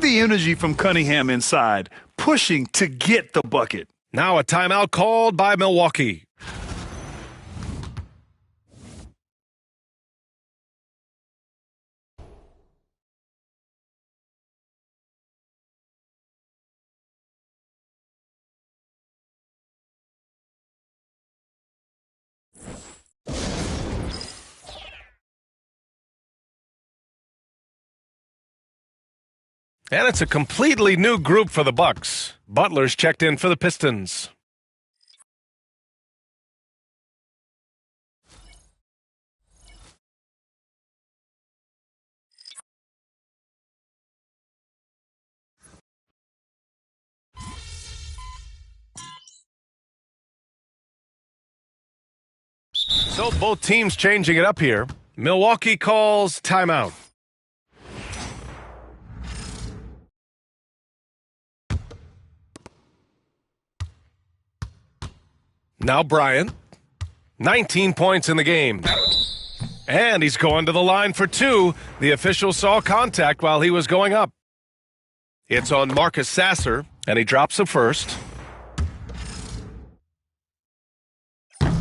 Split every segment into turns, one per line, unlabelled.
the energy from Cunningham inside, pushing to get the bucket.
Now a timeout called by Milwaukee. And it's a completely new group for the Bucks. Butler's checked in for the Pistons. So both teams changing it up here. Milwaukee calls timeout. Now Bryant, 19 points in the game. And he's going to the line for two. The official saw contact while he was going up. It's on Marcus Sasser, and he drops it first.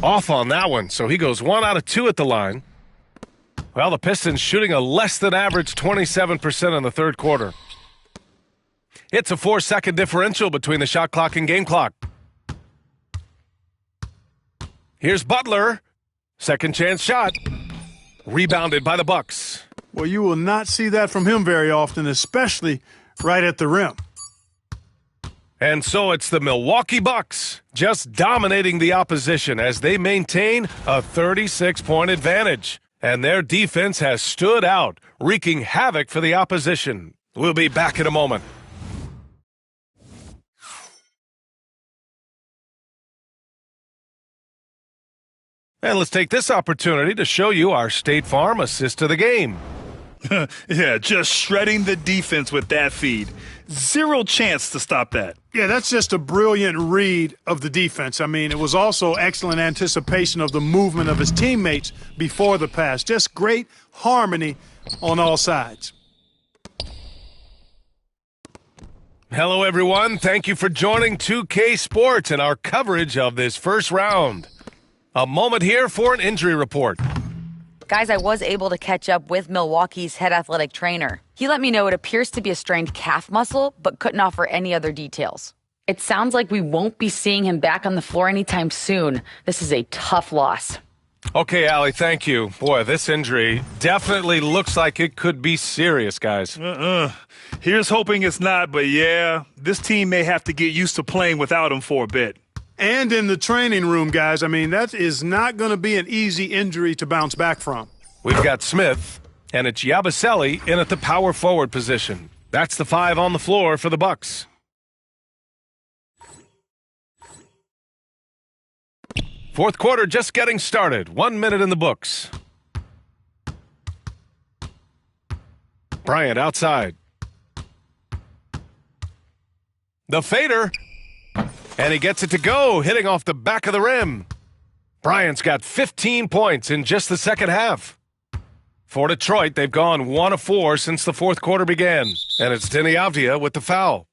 Off on that one, so he goes 1 out of 2 at the line. Well, the Pistons shooting a less than average 27% in the third quarter. It's a 4-second differential between the shot clock and game clock. Here's Butler. Second chance shot. Rebounded by the Bucks.
Well, you will not see that from him very often, especially right at the rim.
And so it's the Milwaukee Bucks just dominating the opposition as they maintain a 36-point advantage. And their defense has stood out, wreaking havoc for the opposition. We'll be back in a moment. And let's take this opportunity to show you our State Farm assist to the game.
Yeah, just shredding the defense with that feed. Zero chance to stop that.
Yeah, that's just a brilliant read of the defense. I mean, it was also excellent anticipation of the movement of his teammates before the pass. Just great harmony on all sides.
Hello, everyone. Thank you for joining 2K Sports and our coverage of this first round. A moment here for an injury report.
Guys, I was able to catch up with Milwaukee's head athletic trainer. He let me know it appears to be a strained calf muscle, but couldn't offer any other details. It sounds like we won't be seeing him back on the floor anytime soon. This is a tough loss.
Okay, Allie, thank you. Boy, this injury definitely looks like it could be serious, guys.
Here's hoping it's not, but yeah, this team may have to get used to playing without him for a bit.
And in the training room, guys, I mean, that is not going to be an easy injury to bounce back from.
We've got Smith, and it's Yabusele in at the power forward position. That's the 5 on the floor for the Bucks. Fourth quarter just getting started. 1 minute in the books. Bryant outside. The fader. And he gets it to go, hitting off the back of the rim. Bryant's got 15 points in just the second half. For Detroit, they've gone 1 of 4 since the fourth quarter began. And it's Deni Avdija with the foul.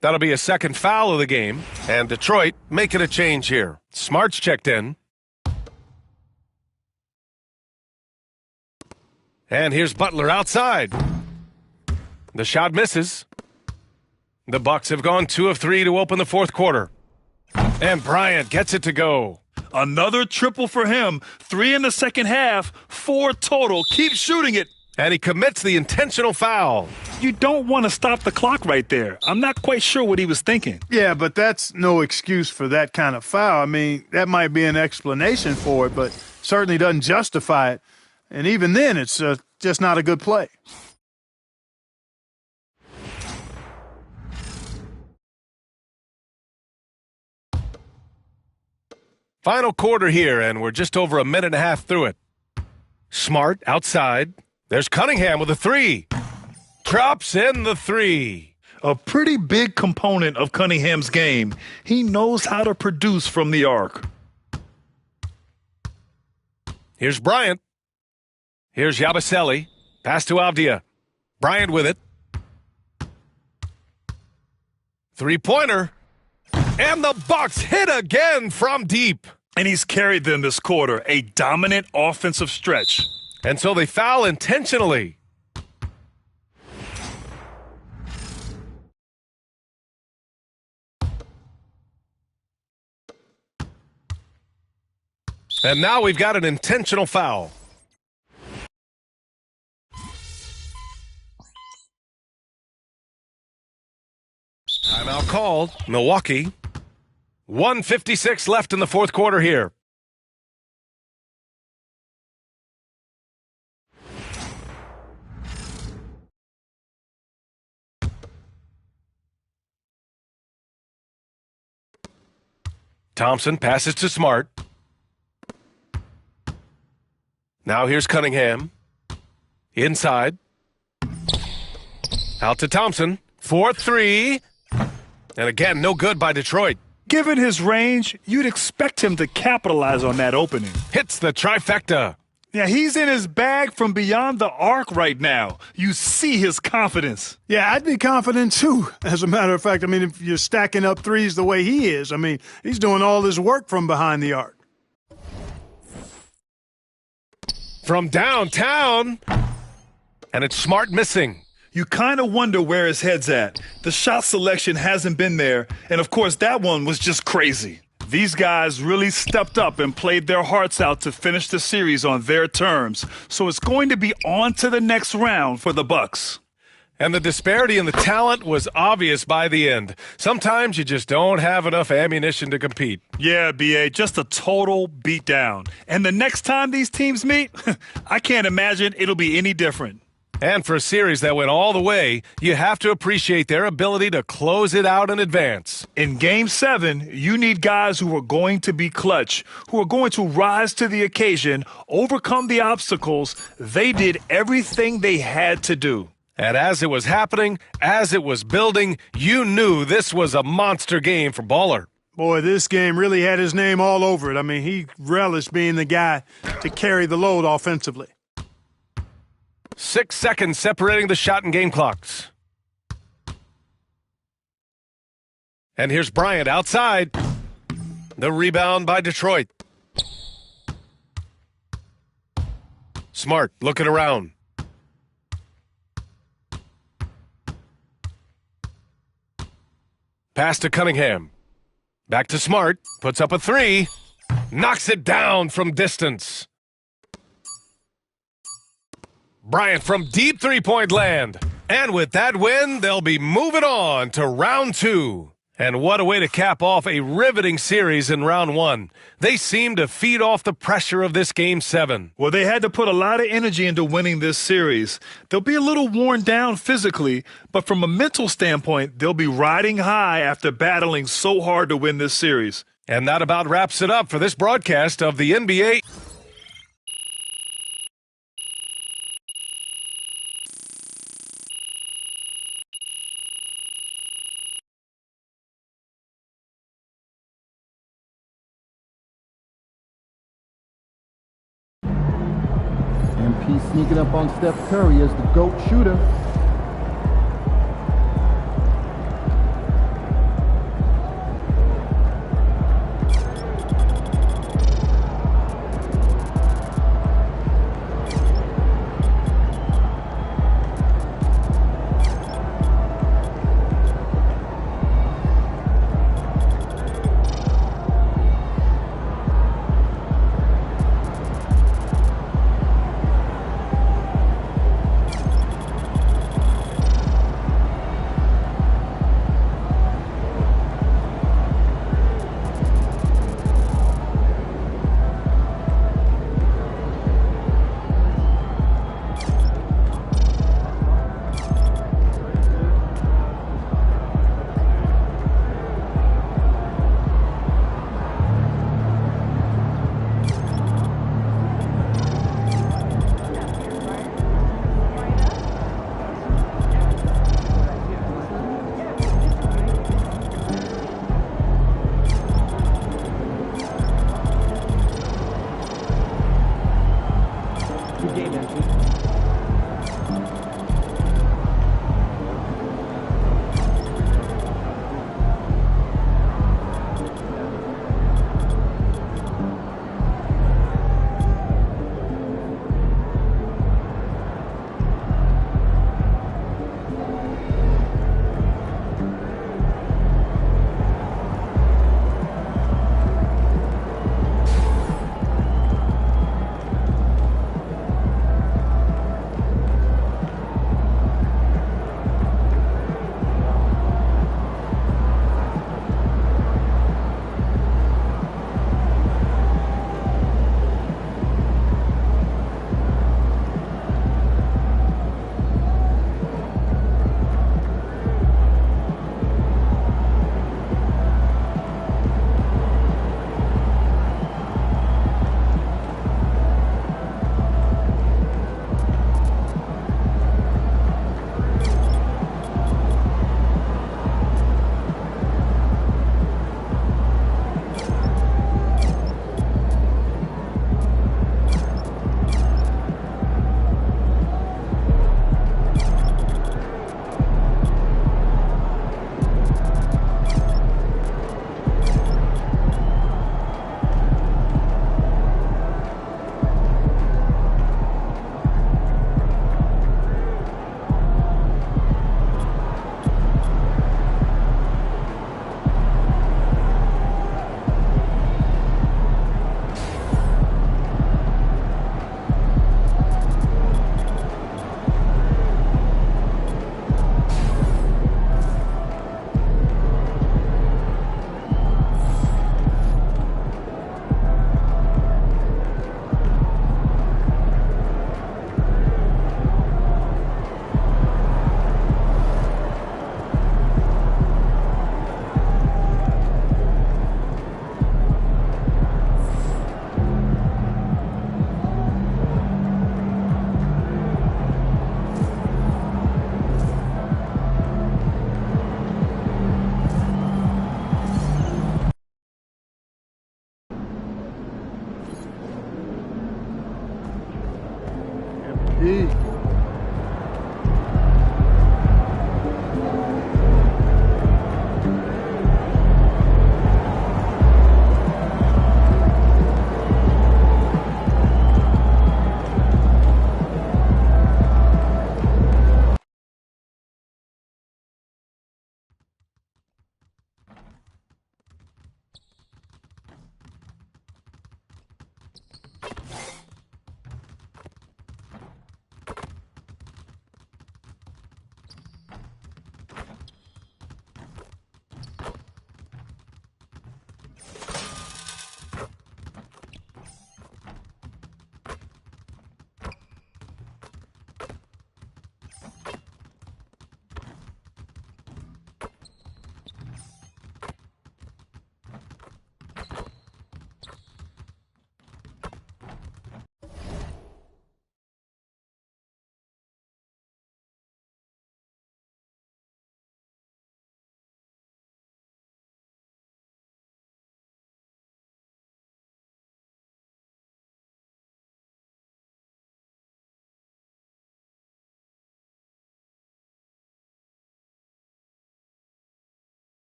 That'll be a second foul of the game. And Detroit making a change here. Smart's checked in. And here's Butler outside. The shot misses. The Bucks have gone 2 of 3 to open the fourth quarter. And Bryant gets it to go.
Another triple for him. 3 in the second half, 4 total. Keep shooting it.
And he commits the intentional foul.
You don't want to stop the clock right there. I'm not quite sure what he was thinking.
Yeah, but that's no excuse for that kind of foul. I mean, that might be an explanation for it, but certainly doesn't justify it. And even then, it's just not a good play.
Final quarter here, and we're just over a minute and a half through it. Smart outside. There's Cunningham with a 3. Drops in the 3.
A pretty big component of Cunningham's game. He knows how to produce from the arc.
Here's Bryant. Here's Yabusele. Pass to Avdija. Bryant with it. Three-pointer. And the Bucks hit again from deep.
And he's carried them this quarter, a dominant offensive stretch.
And so they foul intentionally. And now we've got an intentional foul. Timeout called. Milwaukee. 1:56 left in the fourth quarter here. Thompson passes to Smart. Now here's Cunningham. Inside. Out to Thompson. 4-3. And again, no good by Detroit.
Given his range, you'd expect him to capitalize on that opening.
Hits the trifecta.
Yeah, he's in his bag from beyond the arc right now. You see his confidence.
Yeah, I'd be confident too. As a matter of fact, I mean, if you're stacking up threes the way he is, I mean, he's doing all his work from behind the arc.
From downtown. And it's Smart missing.
You kind of wonder where his head's at. The shot selection hasn't been there, and of course that one was just crazy. These guys really stepped up and played their hearts out to finish the series on their terms, so it's going to be on to the next round for the Bucks.
And the disparity in the talent was obvious by the end. Sometimes you just don't have enough ammunition to compete.
Yeah, B.A., just a total beatdown. And the next time these teams meet, I can't imagine it'll be any different.
And for a series that went all the way, you have to appreciate their ability to close it out in advance.
In Game 7, you need guys who are going to be clutch, who are going to rise to the occasion, overcome the obstacles. They did everything they had to do.
And as it was happening, as it was building, you knew this was a monster game for Baller.
Boy, this game really had his name all over it. I mean, he relished being the guy to carry the load offensively.
6 seconds separating the shot and game clocks. And here's Bryant outside. The rebound by Detroit. Smart looking around. Pass to Cunningham. Back to Smart. Puts up a three. Knocks it down from distance. Bryant from deep three-point land. And with that win, they'll be moving on to round 2. And what a way to cap off a riveting series in round 1. They seem to feed off the pressure of this Game 7.
Well, they had to put a lot of energy into winning this series. They'll be a little worn down physically, but from a mental standpoint, they'll be riding high after battling so hard to win this series.
And that about wraps it up for this broadcast of the NBA.
MP sneaking up on Steph Curry as the GOAT shooter.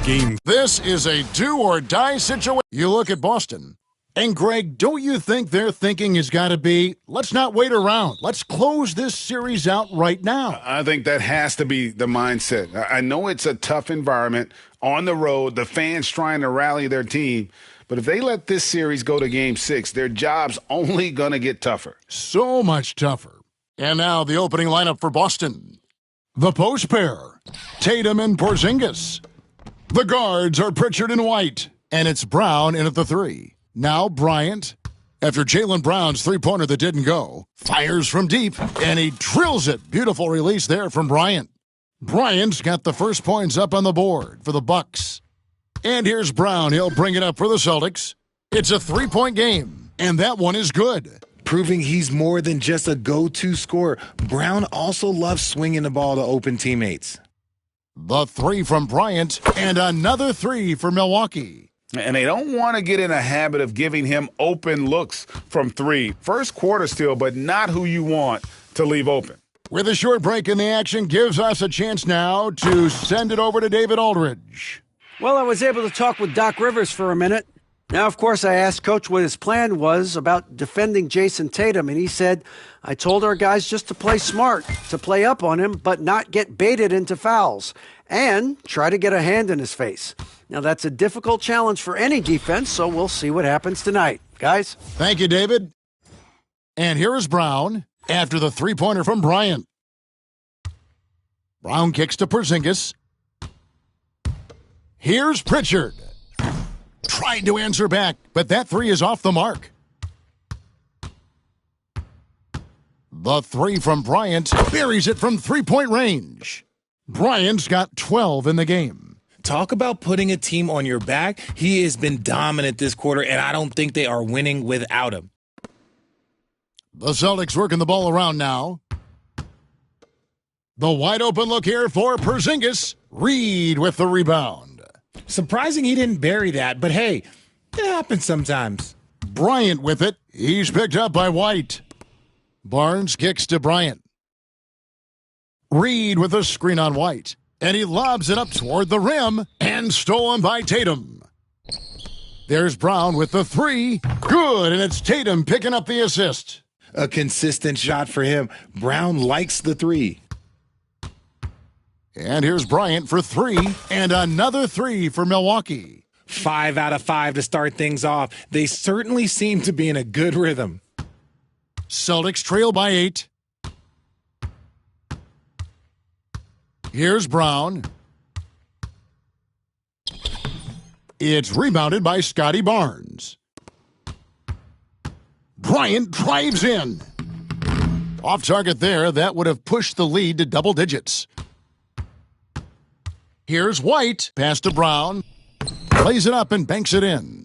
Game.
This is a do-or-die situation. You look at Boston. And, Greg, don't you think their thinking has got to be, let's not wait around. Let's close this series out right now.
I think that has to be the mindset. I know it's a tough environment on the road, the fans trying to rally their team. But if they let this series go to Game 6, their job's only going to get tougher.
So much tougher. And now the opening lineup for Boston. The post pair, Tatum and Porzingis. The guards are Pritchard and White. And it's Brown in at the 3. Now Bryant, after Jaylen Brown's three-pointer that didn't go, fires from deep, and he drills it. Beautiful release there from Bryant. Bryant's got the first points up on the board for the Bucks. And here's Brown. He'll bring it up for the Celtics. It's a three-point game, and that one is good.
Proving he's more than just a go-to scorer. Brown also loves swinging the ball to open teammates.
The 3 from Bryant, and another 3 for Milwaukee.
And they don't want to get in a habit of giving him open looks from 3. First quarter still, but not who you want to leave open.
With a short break in the action, gives us a chance now to send it over to David Aldridge.
Well, I was able to talk with Doc Rivers for a minute. Now, of course, I asked Coach what his plan was about defending Jason Tatum, and he said, I told our guys just to play smart, to play up on him, but not get baited into fouls, and try to get a hand in his face. Now, that's a difficult challenge for any defense, so we'll see what happens tonight. Guys?
Thank you, David. And here is Brown after the three-pointer from Bryant. Brown kicks to Porzingis. Here's Pritchard. Tried to answer back, but that 3 is off the mark. The 3 from Bryant buries it from three-point range. Bryant's got 12 in the game.
Talk about putting a team on your back. He has been dominant this quarter, and I don't think they are winning without him.
The Celtics working the ball around now. The wide open look here for Porzingis. Reed with the rebound.
Surprising he didn't bury that, but hey, it happens sometimes.
Bryant with it. He's picked up by White. Barnes kicks to Bryant. Reed with a screen on White. And he lobs it up toward the rim and stolen by Tatum. There's Brown with the 3. Good, and it's Tatum picking up the assist.
A consistent shot for him. Brown likes the 3.
And here's Bryant for 3, and another 3 for Milwaukee.
5 out of 5 to start things off. They certainly seem to be in a good rhythm.
Celtics trail by 8. Here's Brown. It's rebounded by Scotty Barnes. Bryant drives in. Off target there, that would have pushed the lead to double digits. Here's White, pass to Brown. Plays it up and banks it in.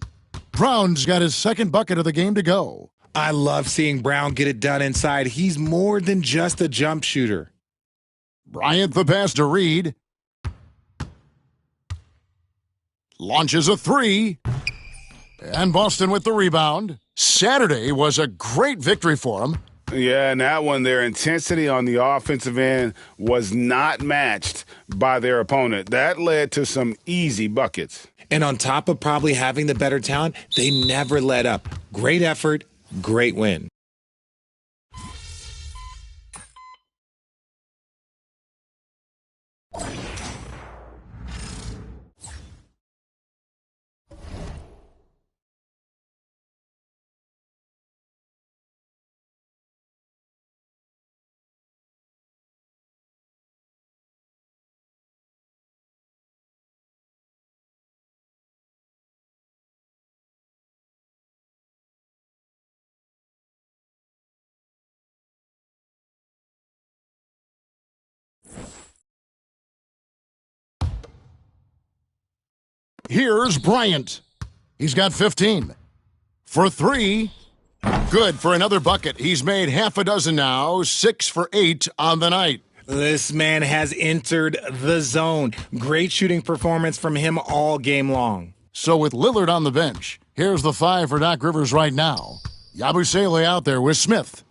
Brown's got his second bucket of the game to go.
I love seeing Brown get it done inside. He's more than just a jump shooter.
Bryant the pass to Reed. Launches a 3. And Boston with the rebound. Saturday was a great victory for them.
Yeah, and that one, their intensity on the offensive end was not matched by their opponent. That led to some easy buckets.
And on top of probably having the better talent, they never let up. Great effort, great win.
Here's Bryant. He's got 15. For 3. Good for another bucket. He's made half a dozen now. 6 for 8 on the night.
This man has entered the zone. Great shooting performance from him all game long.
So with Lillard on the bench, here's the 5 for Doc Rivers right now. Yabusele out there with Smith.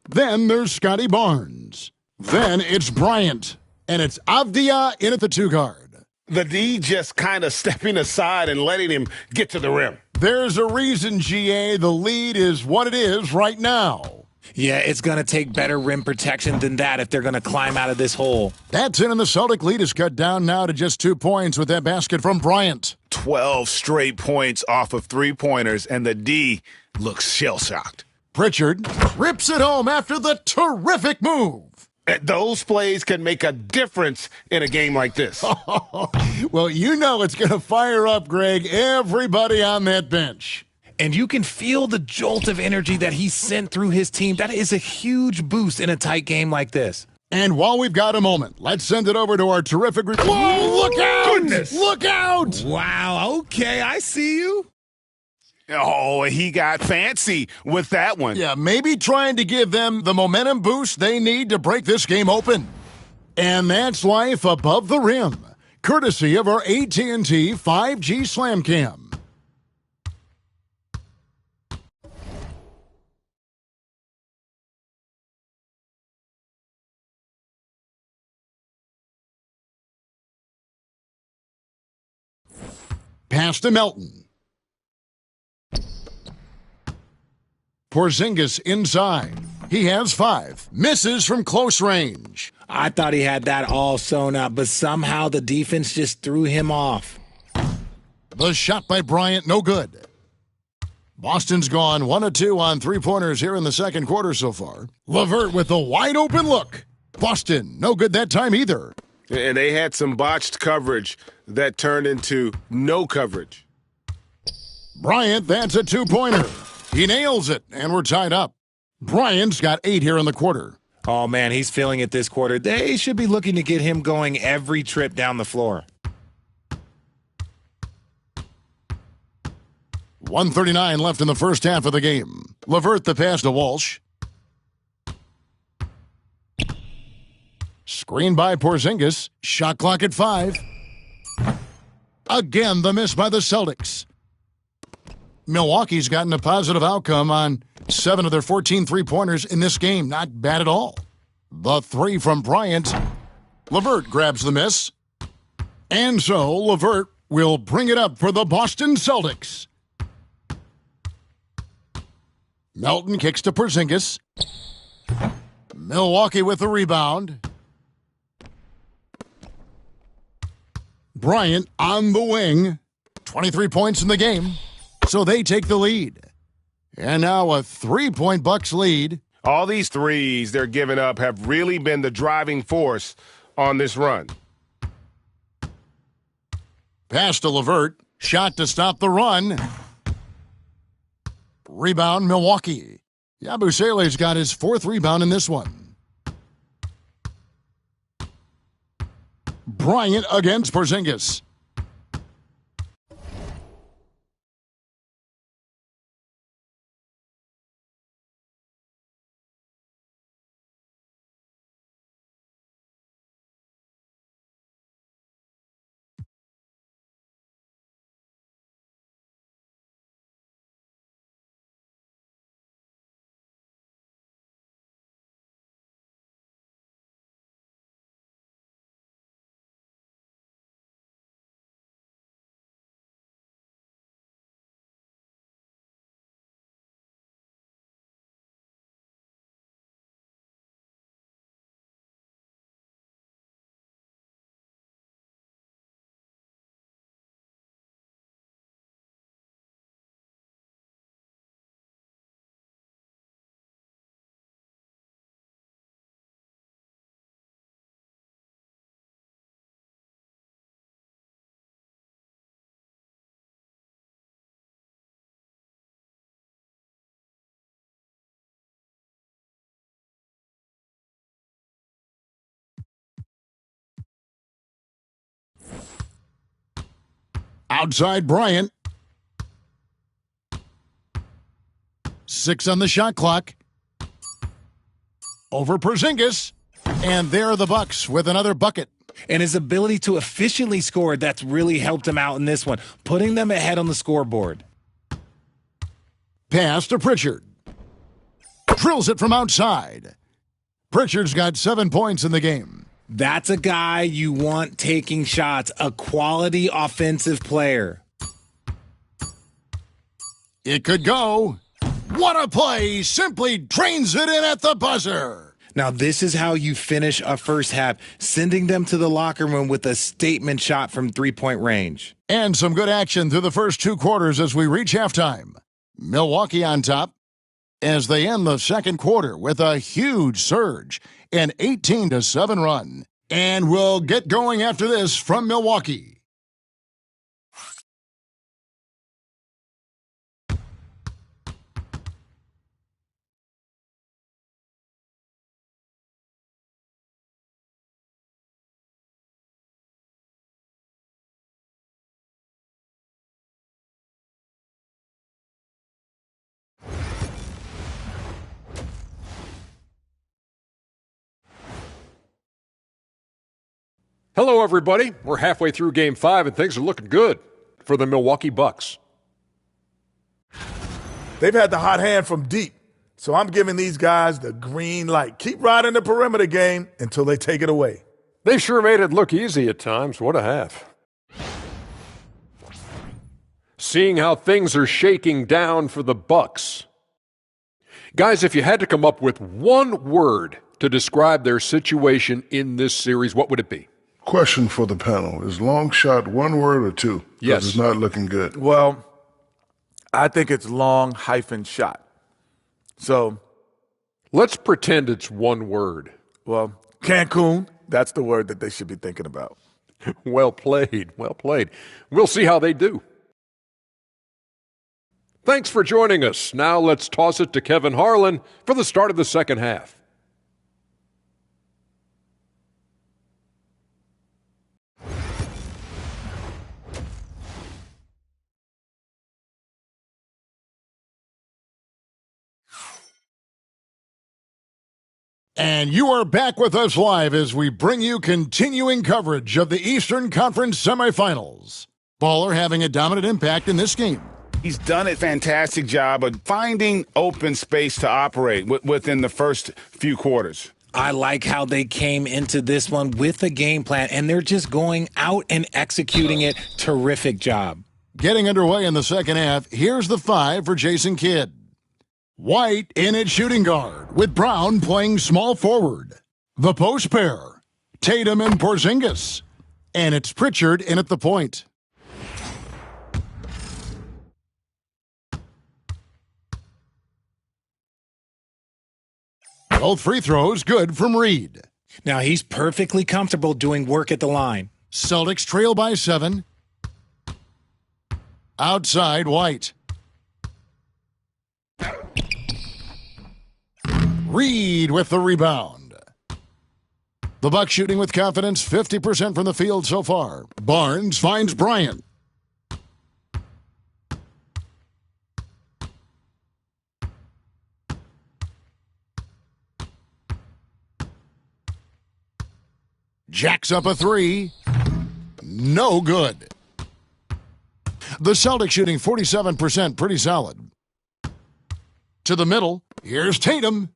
Then there's Scotty Barnes. Then it's Bryant. And it's Avdia in at the 2 guard.
The D just kind of stepping aside and letting him get to the rim.
There's a reason, GA, the lead is what it is right now.
Yeah, it's going to take better rim protection than that if they're going to climb out of this hole.
That's it, and the Celtic lead is cut down now to just 2 points with that basket from Bryant.
12 straight points off of three-pointers, and the D looks shell-shocked.
Pritchard rips it home after the terrific move.
Those plays can make a difference in a game like this.
Well, you know it's going to fire up, Greg, everybody on that bench.
And you can feel the jolt of energy that he sent through his team. That is a huge boost in a tight game like this.
And while we've got a moment, let's send it over to our terrific... Whoa, look out! Goodness. Look out!
Wow, okay, I see you.
Oh, he got fancy with that one.
Yeah, maybe trying to give them the momentum boost they need to break this game open. And that's life above the rim, courtesy of our AT&T 5G Slam Cam. Pass to Melton. Porzingis inside. He has 5. Misses from close range.
I thought he had that all sewn up, but somehow the defense just threw him off.
The shot by Bryant, no good. Boston's gone 1 of 2 on three-pointers here in the second quarter so far. LeVert with a wide-open look. Boston, no good that time either.
And they had some botched coverage that turned into no coverage.
Bryant, that's a two-pointer. He nails it, and we're tied up. Bryant's got 8 here in the quarter.
Oh, man, he's feeling it this quarter. They should be looking to get him going every trip down the floor.
1:39 left in the first half of the game. LeVert the pass to Walsh. Screen by Porzingis. Shot clock at 5. Again, the miss by the Celtics. Milwaukee's gotten a positive outcome on 7 of their 14 three-pointers in this game. Not bad at all. The 3 from Bryant. LeVert grabs the miss. And so LeVert will bring it up for the Boston Celtics. Melton kicks to Porzingis. Milwaukee with the rebound. Bryant on the wing. 23 points in the game. So they take the lead. And now a 3-point Bucks lead.
All these threes they're giving up have really been the driving force on this run.
Pass to LeVert. Shot to stop the run. Rebound, Milwaukee. Yabusele's got his 4th rebound in this one. Bryant against Porzingis. Outside Bryant. 6 on the shot clock. Over Porzingis. And there are the Bucks with another bucket.
And his ability to efficiently score, that's really helped him out in this one, putting them ahead on the scoreboard.
Pass to Pritchard. Drills it from outside. Pritchard's got 7 points in the game.
That's a guy you want taking shots, a quality offensive player.
It could go. What a play! Simply drains it in at the buzzer.
Now, this is how you finish a first half, sending them to the locker room with a statement shot from three-point range.
And some good action through the first 2 quarters as we reach halftime. Milwaukee on top as they end the second quarter with a huge surge, an 18-7 run. And we'll get going after this from Milwaukee.
Hello, everybody. We're halfway through Game 5, and things are looking good for the Milwaukee Bucks.
They've had the hot hand from deep, so I'm giving these guys the green light. Keep riding the perimeter game until they take it away.
They sure made it look easy at times. What a half. Seeing how things are shaking down for the Bucks. Guys, if you had to come up with one word to describe their situation in this series, what would it be?
Question for the panel. Is long shot one word or two?
Yes.
It's not looking good.
Well, I think it's long-shot. So,
let's pretend it's one word.
well, Cancun, that's the word that they should be thinking about.
Well played. Well played. We'll see how they do. Thanks for joining us. Now let's toss it to Kevin Harlan for the start of the second half.
And you are back with us live as we bring you continuing coverage of the Eastern Conference semifinals. Baller having a dominant impact in this game.
He's done a fantastic job of finding open space to operate within the first few quarters.
I like how they came into this one with a game plan, and they're just going out and executing it. Terrific job.
Getting underway in the second half, here's the 5 for Jason Kidd. White in at shooting guard, with Brown playing small forward. The post pair, Tatum and Porzingis. And it's Pritchard in at the point. Both free throws good from Reed.
Now he's perfectly comfortable doing work at the line.
Celtics trail by 7. Outside, White. Reed with the rebound. The Bucks shooting with confidence, 50% from the field so far. Barnes finds Bryant. Jacks up a 3. No good. The Celtics shooting 47%, pretty solid. To the middle, here's Tatum.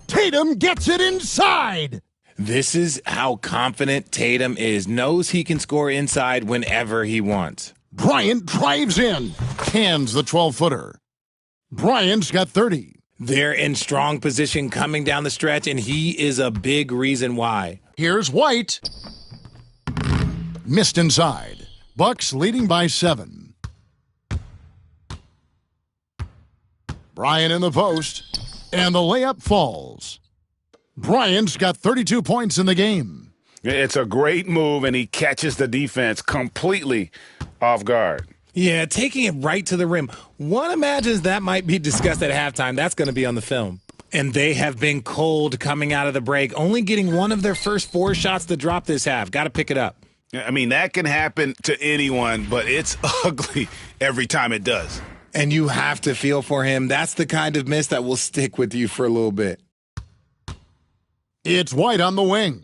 Tatum gets it inside.
This is how confident Tatum is. Knows he can score inside whenever he wants.
Bryant drives in. Hands the 12-footer. Bryant's got 30.
They're in strong position coming down the stretch, and he is a big reason why.
Here's White. Missed inside. Bucks leading by 7. Bryant in the post. And the layup falls. Bryant's got 32 points in the game.
It's a great move, and he catches the defense completely off guard.
Yeah, taking it right to the rim. One imagines that might be discussed at halftime. That's going to be on the film. And they have been cold coming out of the break, only getting one of their first 4 shots to drop this half. Got to pick it up.
I mean, that can happen to anyone, but it's ugly every time it does.
And you have to feel for him. That's the kind of miss that will stick with you for a little bit.
It's White on the wing.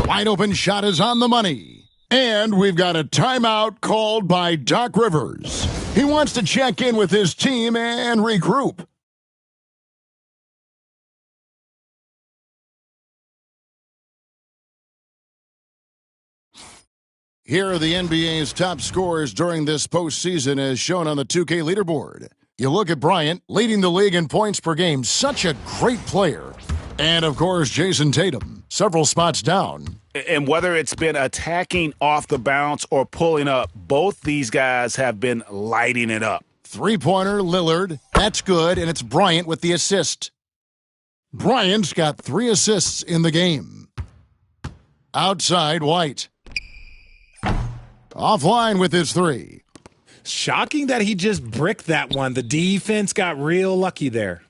Wide open shot is on the money. And we've got a timeout called by Doc Rivers. He wants to check in with his team and regroup. Here are the NBA's top scorers during this postseason as shown on the 2K leaderboard. You look at Bryant, leading the league in points per game. Such a great player. And, of course, Jason Tatum, several spots down.
And whether it's been attacking off the bounce or pulling up, both these guys have been lighting it up.
Three-pointer, Lillard. That's good, and it's Bryant with the assist. Bryant's got 3 assists in the game. Outside, White. Offline with his 3.
Shocking that he just bricked that one. The defense got real lucky there.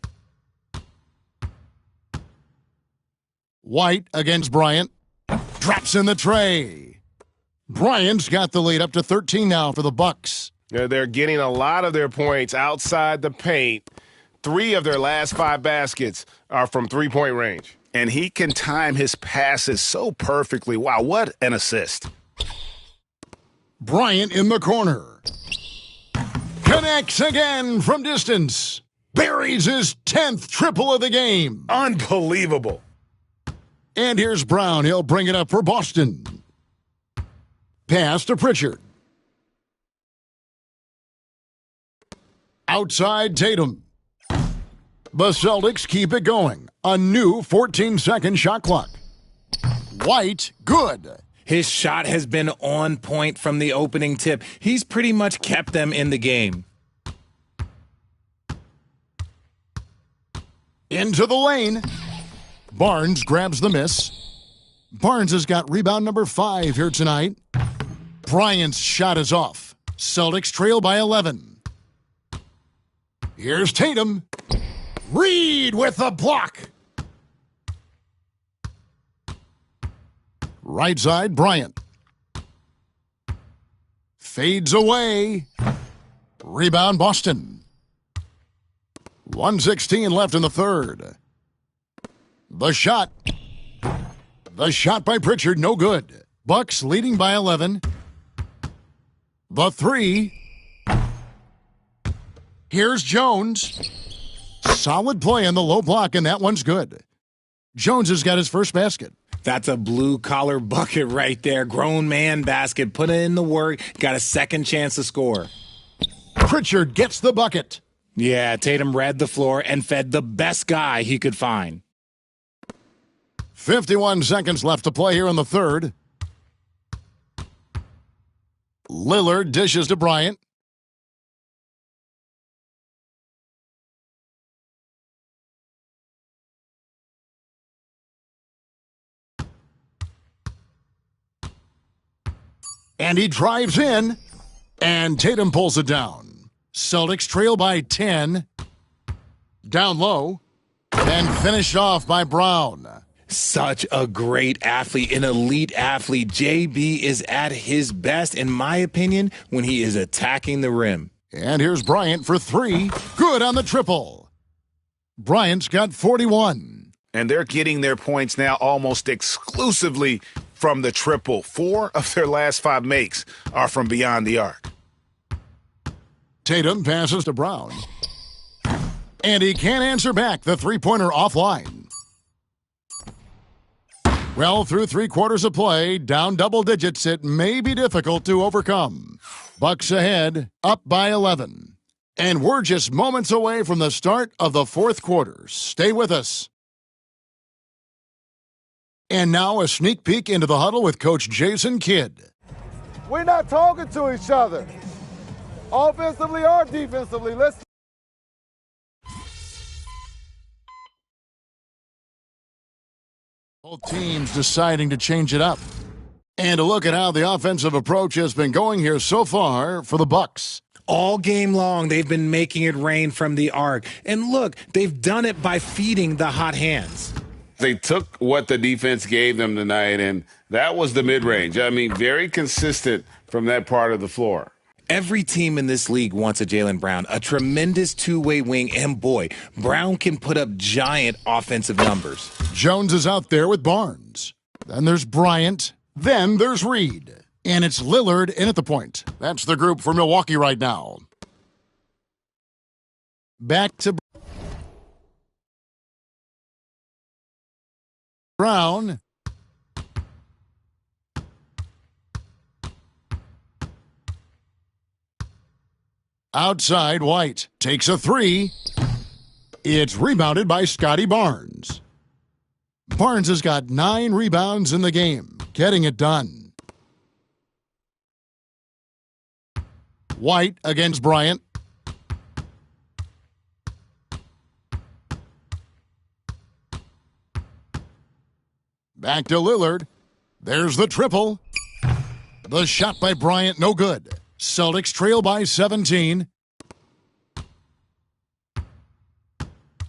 White against Bryant. Drops in the tray. Bryant's got the lead up to 13 now for the Bucks.
They're getting a lot of their points outside the paint. 3 of their last 5 baskets are from three-point range.
And he can time his passes so perfectly. Wow, what an assist.
Bryant in the corner. Connects again from distance. Buries his 10th triple of the game.
Unbelievable.
And here's Brown. He'll bring it up for Boston. Pass to Pritchard. Outside Tatum. The Celtics keep it going. A new 14-second shot clock. White, good.
His shot has been on point from the opening tip. He's pretty much kept them in the game.
Into the lane. Barnes grabs the miss. Barnes has got rebound number 5 here tonight. Bryant's shot is off. Celtics trail by 11. Here's Tatum. Reed with the block. Right side, Bryant. Fades away. Rebound, Boston. 1:16 left in the third. The shot. The shot by Pritchard, no good. Bucks leading by 11. The 3. Here's Jones. Solid play on the low block, and that one's good. Jones has got his first basket.
That's a blue-collar bucket right there. Grown man basket. Put in the work. Got a second chance to score.
Pritchard gets the bucket.
Yeah, Tatum read the floor and fed the best guy he could find.
51 seconds left to play here in the third. Lillard dishes to Bryant. And he drives in, and Tatum pulls it down. Celtics trail by 10. Down low, and finished off by Brown.
Such a great athlete, an elite athlete. JB is at his best, in my opinion, when he is attacking the rim.
And here's Bryant for 3. Good on the triple. Bryant's got 41.
And they're getting their points now almost exclusively from the triple. 4 of their last 5 makes are from beyond the arc.
Tatum passes to Brown. And he can't answer back. The three-pointer offline. Well, through 3 quarters of play, down double digits, it may be difficult to overcome. Bucks ahead, up by 11. And we're just moments away from the start of the 4th quarter. Stay with us. And now a sneak peek into the huddle with Coach Jason Kidd.
We're not talking to each other, offensively or defensively. Let's.
Both teams deciding to change it up. And a look at how the offensive approach has been going here so far for the Bucks.
All game long, they've been making it rain from the arc. And look, they've done it by feeding the hot hands.
They took what the defense gave them tonight, and that was the mid-range. I mean, very consistent from that part of the floor.
Every team in this league wants a Jaylen Brown, a tremendous two-way wing, and boy, Brown can put up giant offensive numbers.
Jones is out there with Barnes. Then there's Bryant. Then there's Reed. And it's Lillard in at the point. That's the group for Milwaukee right now. Back to Brown. Outside, White takes a three. It's rebounded by Scotty Barnes. Barnes has got 9 rebounds in the game, getting it done. White against Bryant. Back to Lillard. There's the triple. The shot by Bryant, no good. Celtics trail by 17.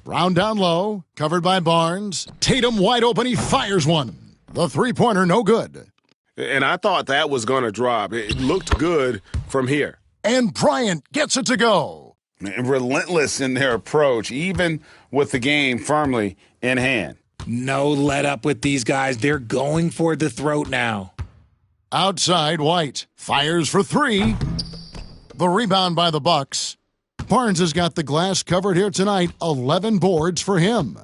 Brown down low, covered by Barnes. Tatum wide open, he fires one. The three-pointer, no good.
And I thought that was going to drop. It looked good from here.
And Bryant gets it to go.
And relentless in their approach, even with the game firmly in hand.
No let up with these guys. They're going for the throat now.
Outside, White fires for three. The rebound by the Bucks. Barnes has got the glass covered here tonight. 11 boards for him.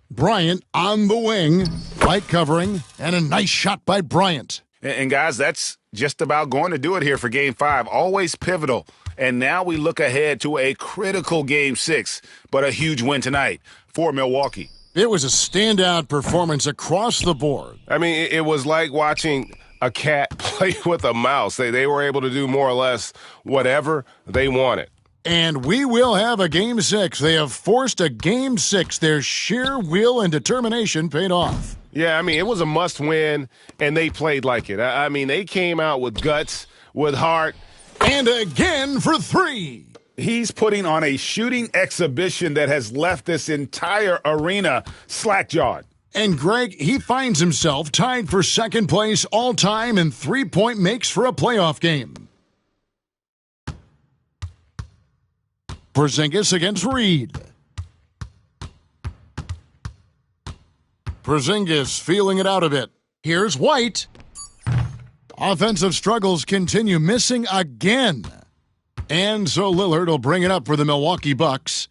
Bryant on the wing. White covering, and a nice shot by Bryant.
And guys, that's just about going to do it here for Game 5. Always pivotal. And now we look ahead to a critical Game 6, but a huge win tonight for Milwaukee.
It was a standout performance across the board.
I mean, it was like watching a cat play with a mouse. They were able to do more or less whatever they wanted.
And we will have a Game 6. They have forced a Game 6. Their sheer will and determination paid off.
Yeah, I mean, it was a must-win, and they played like it. I mean, they came out with guts, with heart.
And again for three.
He's putting on a shooting exhibition that has left this entire arena slack-jawed.
And Greg, he finds himself tied for second place all-time in three-point makes for a playoff game. Porzingis against Reed. Porzingis feeling it out a bit. Here's White. Offensive struggles continue, missing again. And so Lillard will bring it up for the Milwaukee Bucks.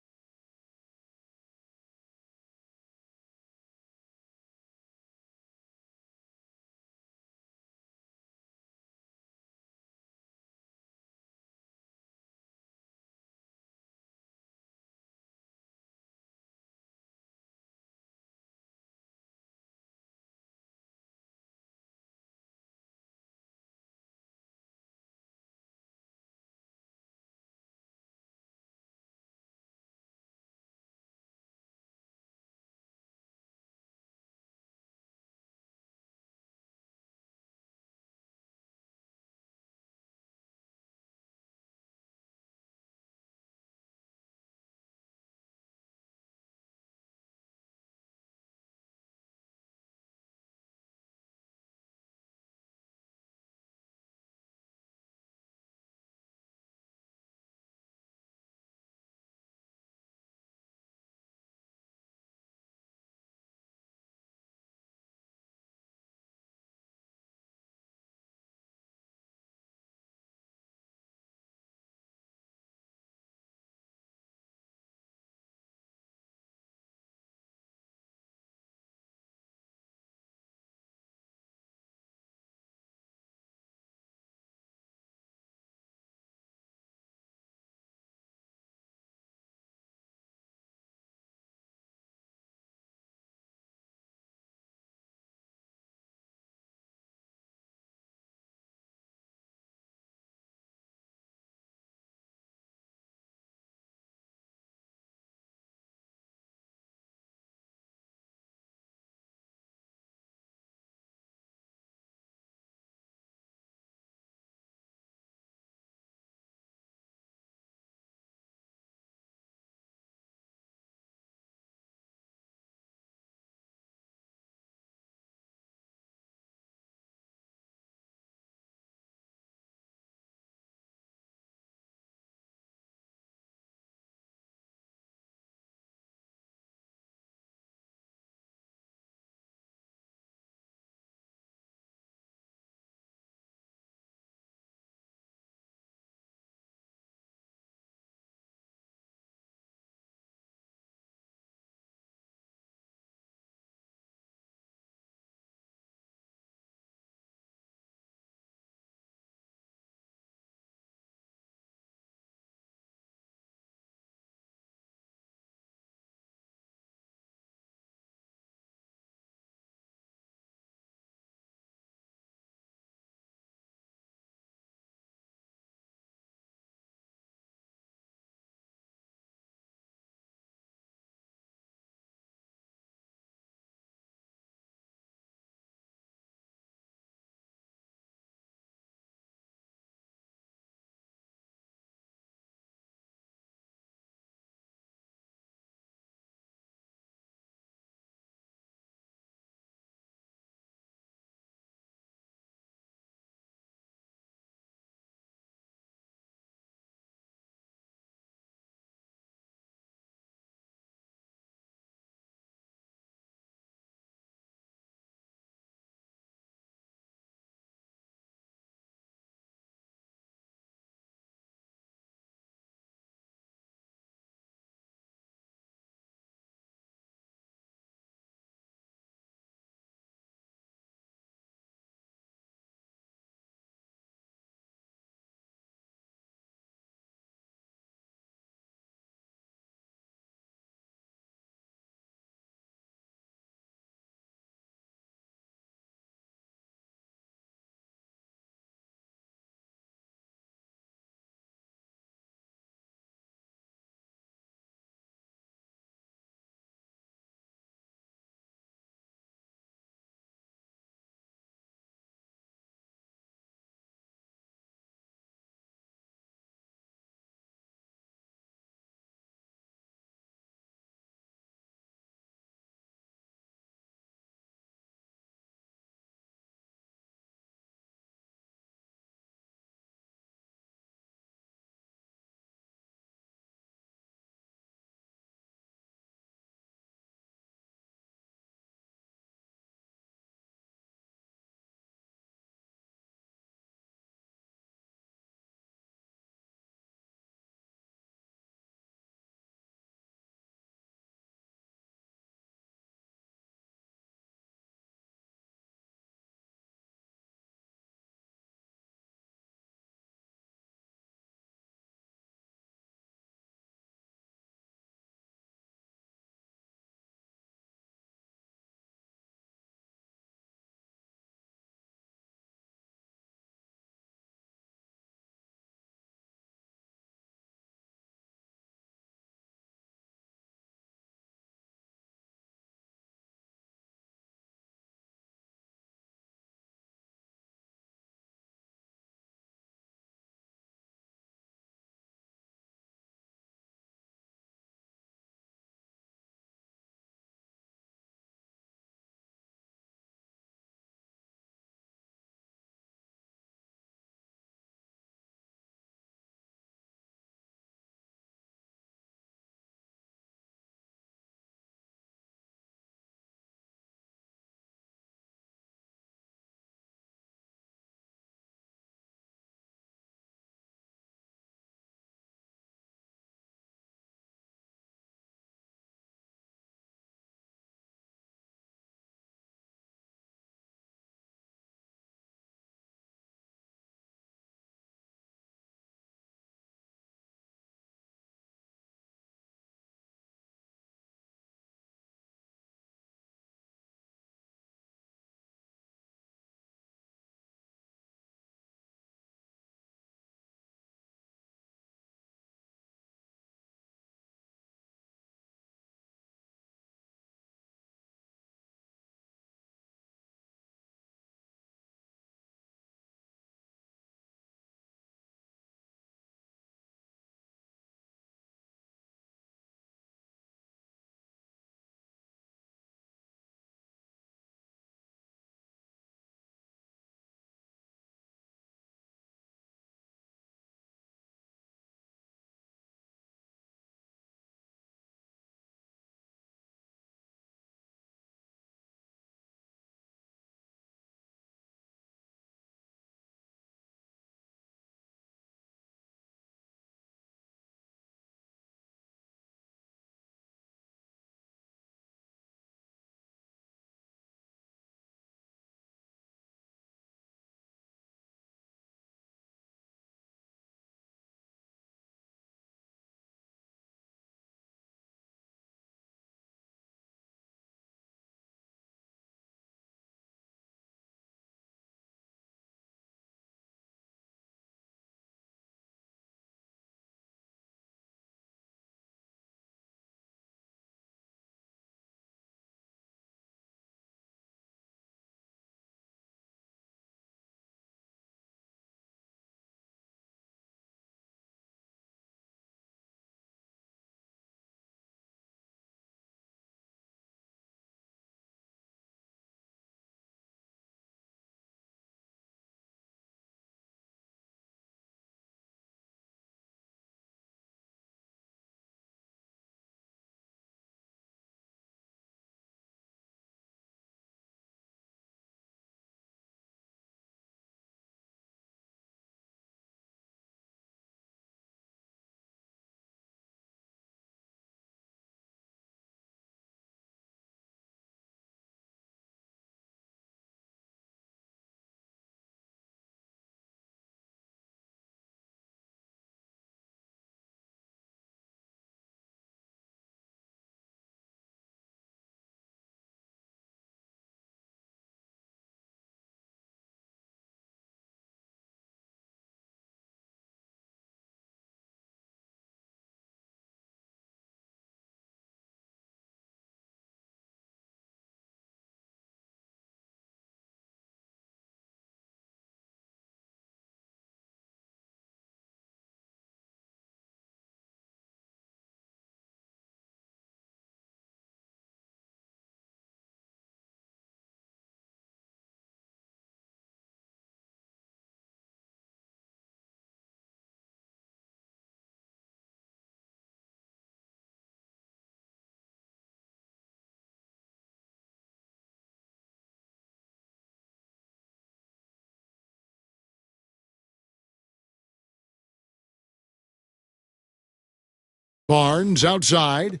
Barnes outside.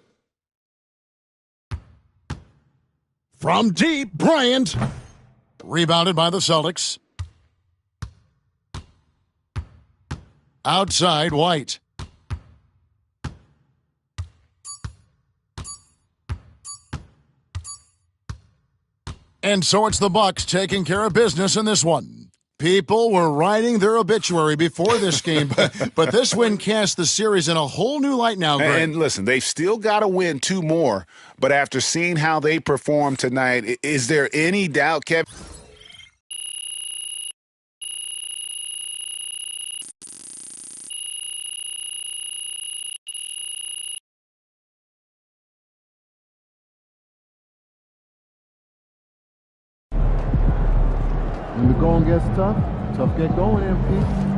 From deep, Bryant. Rebounded by the Celtics. Outside, White. And so it's the Bucks taking care of business in this one. People were writing their obituary before this game, but this win cast the series in a whole new light now, Greg.
And listen, they've still got to win 2 more, but after seeing how they performed tonight, is there any doubt, Kevin?
When the going gets tough, tough get going, MP.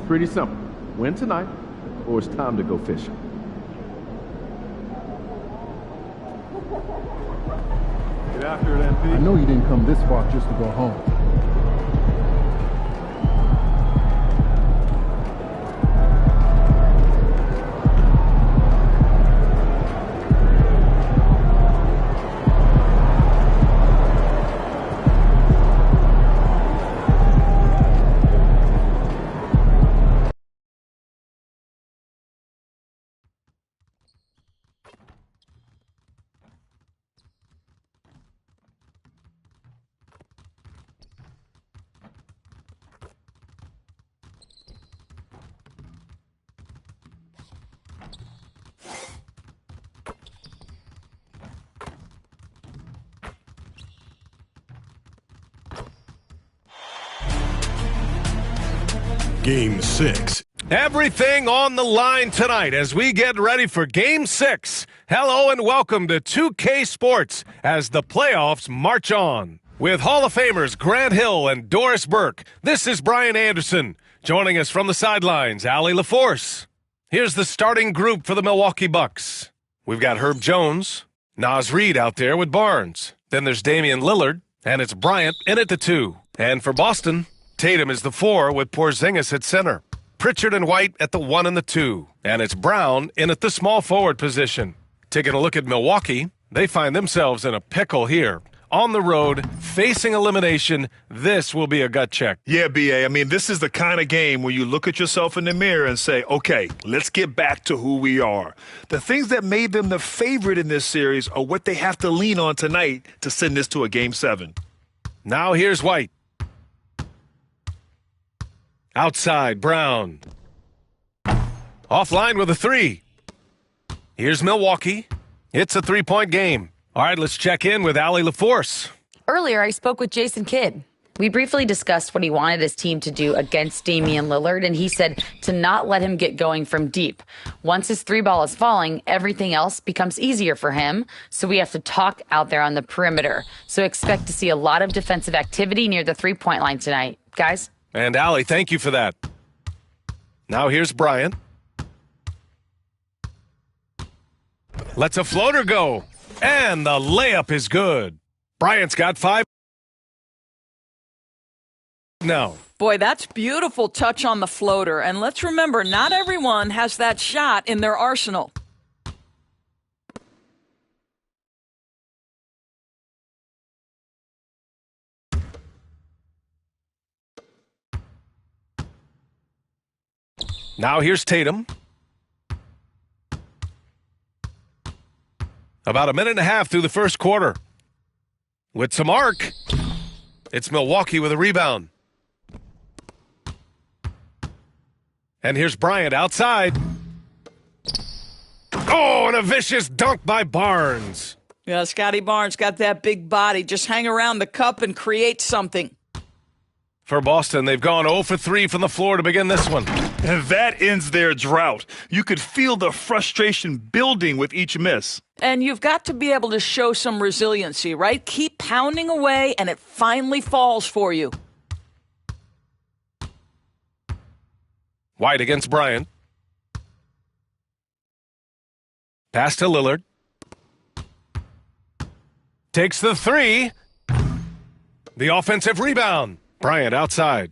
Pretty simple. Win tonight, or it's time to go fishing. Get after it, MP.
I know you didn't come this far just to go home.
Game 6. Everything on the line tonight as we get ready for Game 6. Hello and welcome to 2K Sports as the playoffs march on. With Hall of Famers Grant Hill and Doris Burke, this is Brian Anderson. Joining us from the sidelines, Allie LaForce. Here's the starting group for the Milwaukee Bucks. We've got Herb Jones, Naz Reid out there with Barnes. Then there's Damian Lillard, and it's Bryant in at the 2. And for Boston, Tatum is the 4 with Porzingis at center. Pritchard and White at the 1 and the 2. And it's Brown in at the small forward position. Taking a look at Milwaukee, they find themselves in a pickle here. On the road, facing elimination, this will be a gut check.
Yeah, B.A., I mean, this is the kind of game where you look at yourself in the mirror and say, okay, let's get back to who we are. The things that made them the favorite in this series are what they have to lean on tonight to send this to a Game 7.
Now here's White. Outside, Brown. Offline with a 3. Here's Milwaukee. It's a 3-point game. All right, let's check in with Allie LaForce.
Earlier, I spoke with Jason Kidd. We briefly discussed what he wanted his team to do against Damian Lillard, and he said to not let him get going from deep. Once his 3 ball is falling, everything else becomes easier for him, so we have to talk out there on the perimeter. So expect to see a lot of defensive activity near the 3-point line tonight. Guys?
And Allie, thank you for that. Now here's Bryant. Lets a floater go. And the layup is good. Bryant's got 5. No.
Boy, that's beautiful touch on the floater. And let's remember, not everyone has that shot in their arsenal.
Now here's Tatum. About a minute and a half through the first quarter. With some arc, it's Milwaukee with a rebound. And here's Bryant outside. Oh, and a vicious dunk by Barnes.
Yeah, Scotty Barnes got that big body. Just hang around the cup and create something.
For Boston, they've gone 0 for 3 from the floor to begin this one.
And that ends their drought. You could feel the frustration building with each miss.
And you've got to be able to show some resiliency, right? Keep pounding away, and it finally falls for you.
White against Bryant. Pass to Lillard. Takes the three. The offensive rebound. Bryant outside.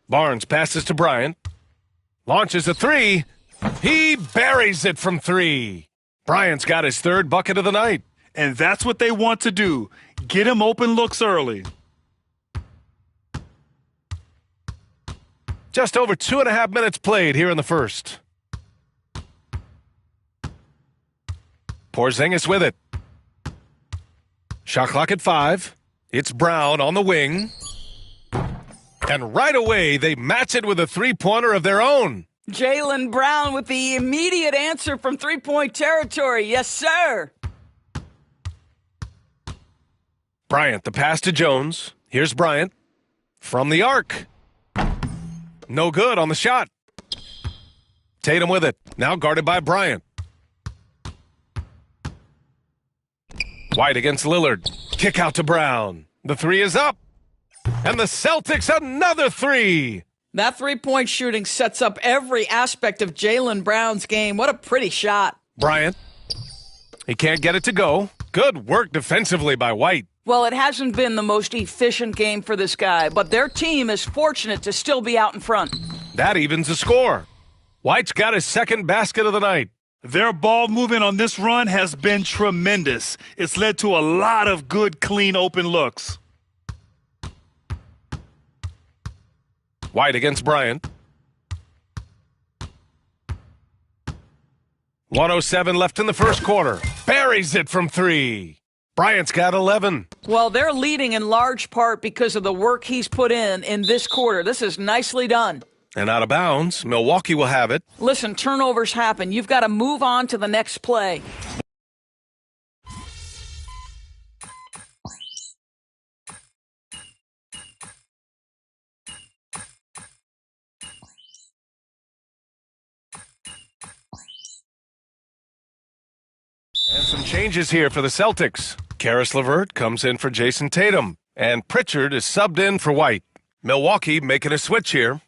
Barnes passes to Bryant. Launches a three. He buries it from three. Bryant's got his third bucket of the night.
And that's what they want to do. Get him open looks early.
Just over 2.5 minutes played here in the first. Porzingis with it. Shot clock at 5. It's Brown on the wing. And right away, they match it with a three-pointer of their own.
Jaylen Brown with the immediate answer from three-point territory. Yes, sir.
Bryant, the pass to Jones. Here's Bryant. From the arc. No good on the shot. Tatum with it. Now guarded by Bryant. White against Lillard. Kick out to Brown. The three is up. And the Celtics another three.
That three-point shooting sets up every aspect of Jaylen Brown's game. What a pretty shot.
Bryant. He can't get it to go. Good work defensively by White.
Well, it hasn't been the most efficient game for this guy, but their team is fortunate to still be out in front.
That evens the score. White's got his second basket of the night.
Their ball movement on this run has been tremendous. It's led to a lot of good, clean, open looks.
White against Bryant. 1:07 left in the first quarter. Buries it from three. Bryant's got 11.
Well, they're leading in large part because of the work he's put in this quarter. This is nicely done.
And out of bounds, Milwaukee will have it.
Listen, turnovers happen. You've got to move on to the next play.
And some changes here for the Celtics. Karis LeVert comes in for Jason Tatum. And Pritchard is subbed in for White. Milwaukee making a switch here.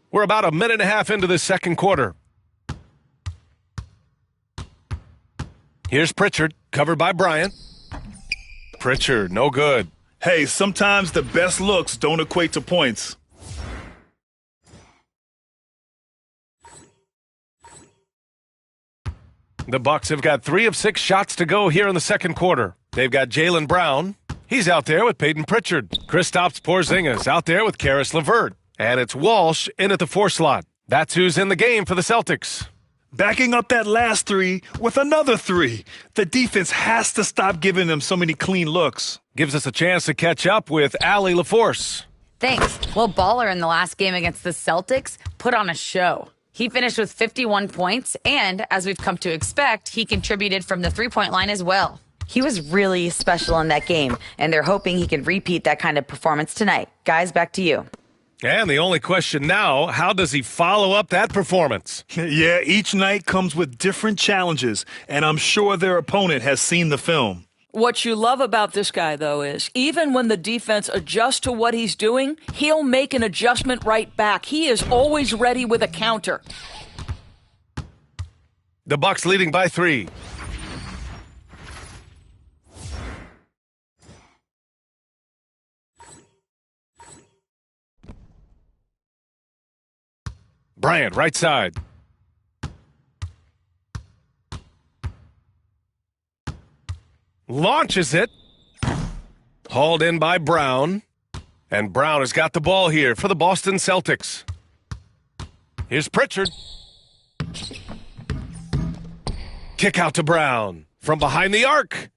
We're about a minute and a half into the second quarter. Here's Pritchard, covered by Bryant. Pritchard, no good.
Hey, sometimes the best looks don't equate to points.
The Bucks have got 3 of 6 shots to go here in the second quarter. They've got Jaylen Brown. He's out there with Peyton Pritchard. Kristaps Porzingis out there with Karis LeVert. And it's Walsh in at the 4 slot. That's who's in the game for the Celtics.
Backing up that last three with another three. The defense has to stop giving them so many clean looks.
Gives us a chance to catch up with Allie LaForce.
Thanks. Well, Baller in the last game against the Celtics put on a show. He finished with 51 points, and as we've come to expect, he contributed from the three-point line as well. He was really special in that game, and they're hoping he can repeat that kind of performance tonight. Guys, back to you.
And the only question now, how does he follow up that performance?
Yeah, each night comes with different challenges, and I'm sure their opponent has seen the film.
What you love about this guy, though, is even when the defense adjusts to what he's doing, he'll make an adjustment right back. He is always ready with a counter.
The Bucks leading by 3. Bryant, right side. Launches it. Hauled in by Brown. And Brown has got the ball here for the Boston Celtics. Here's Pritchard. Kick out to Brown from behind the arc.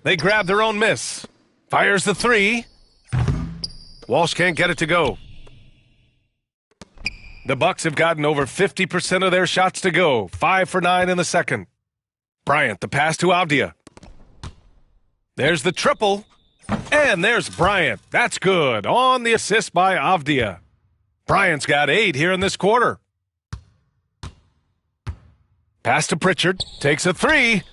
They grab their own miss. Fires the three. Walsh can't get it to go. The Bucks have gotten over 50% of their shots to go. 5 for 9 in the second. Bryant, the pass to Avdia. There's the triple. And there's Bryant. That's good. On the assist by Avdia. Bryant's got 8 here in this quarter. Pass to Pritchard. Takes a three.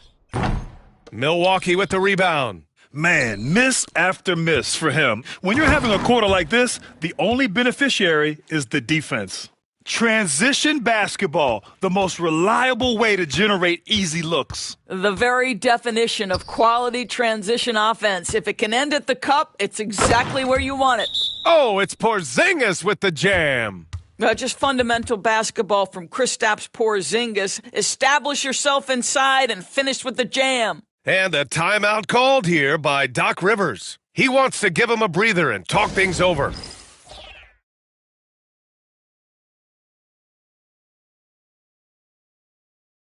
Milwaukee with the rebound.
Man, miss after miss for him. When you're having a quarter like this, the only beneficiary is the defense. Transition basketball, the most reliable way to generate easy looks.
The very definition of quality transition offense. If it can end at the cup, it's exactly where you want it.
Oh, it's Porzingis with the jam.
Just fundamental basketball from Kristaps Porzingis. Establish yourself inside and finish with the jam.
And a timeout called here by Doc Rivers. He wants to give him a breather and talk things over.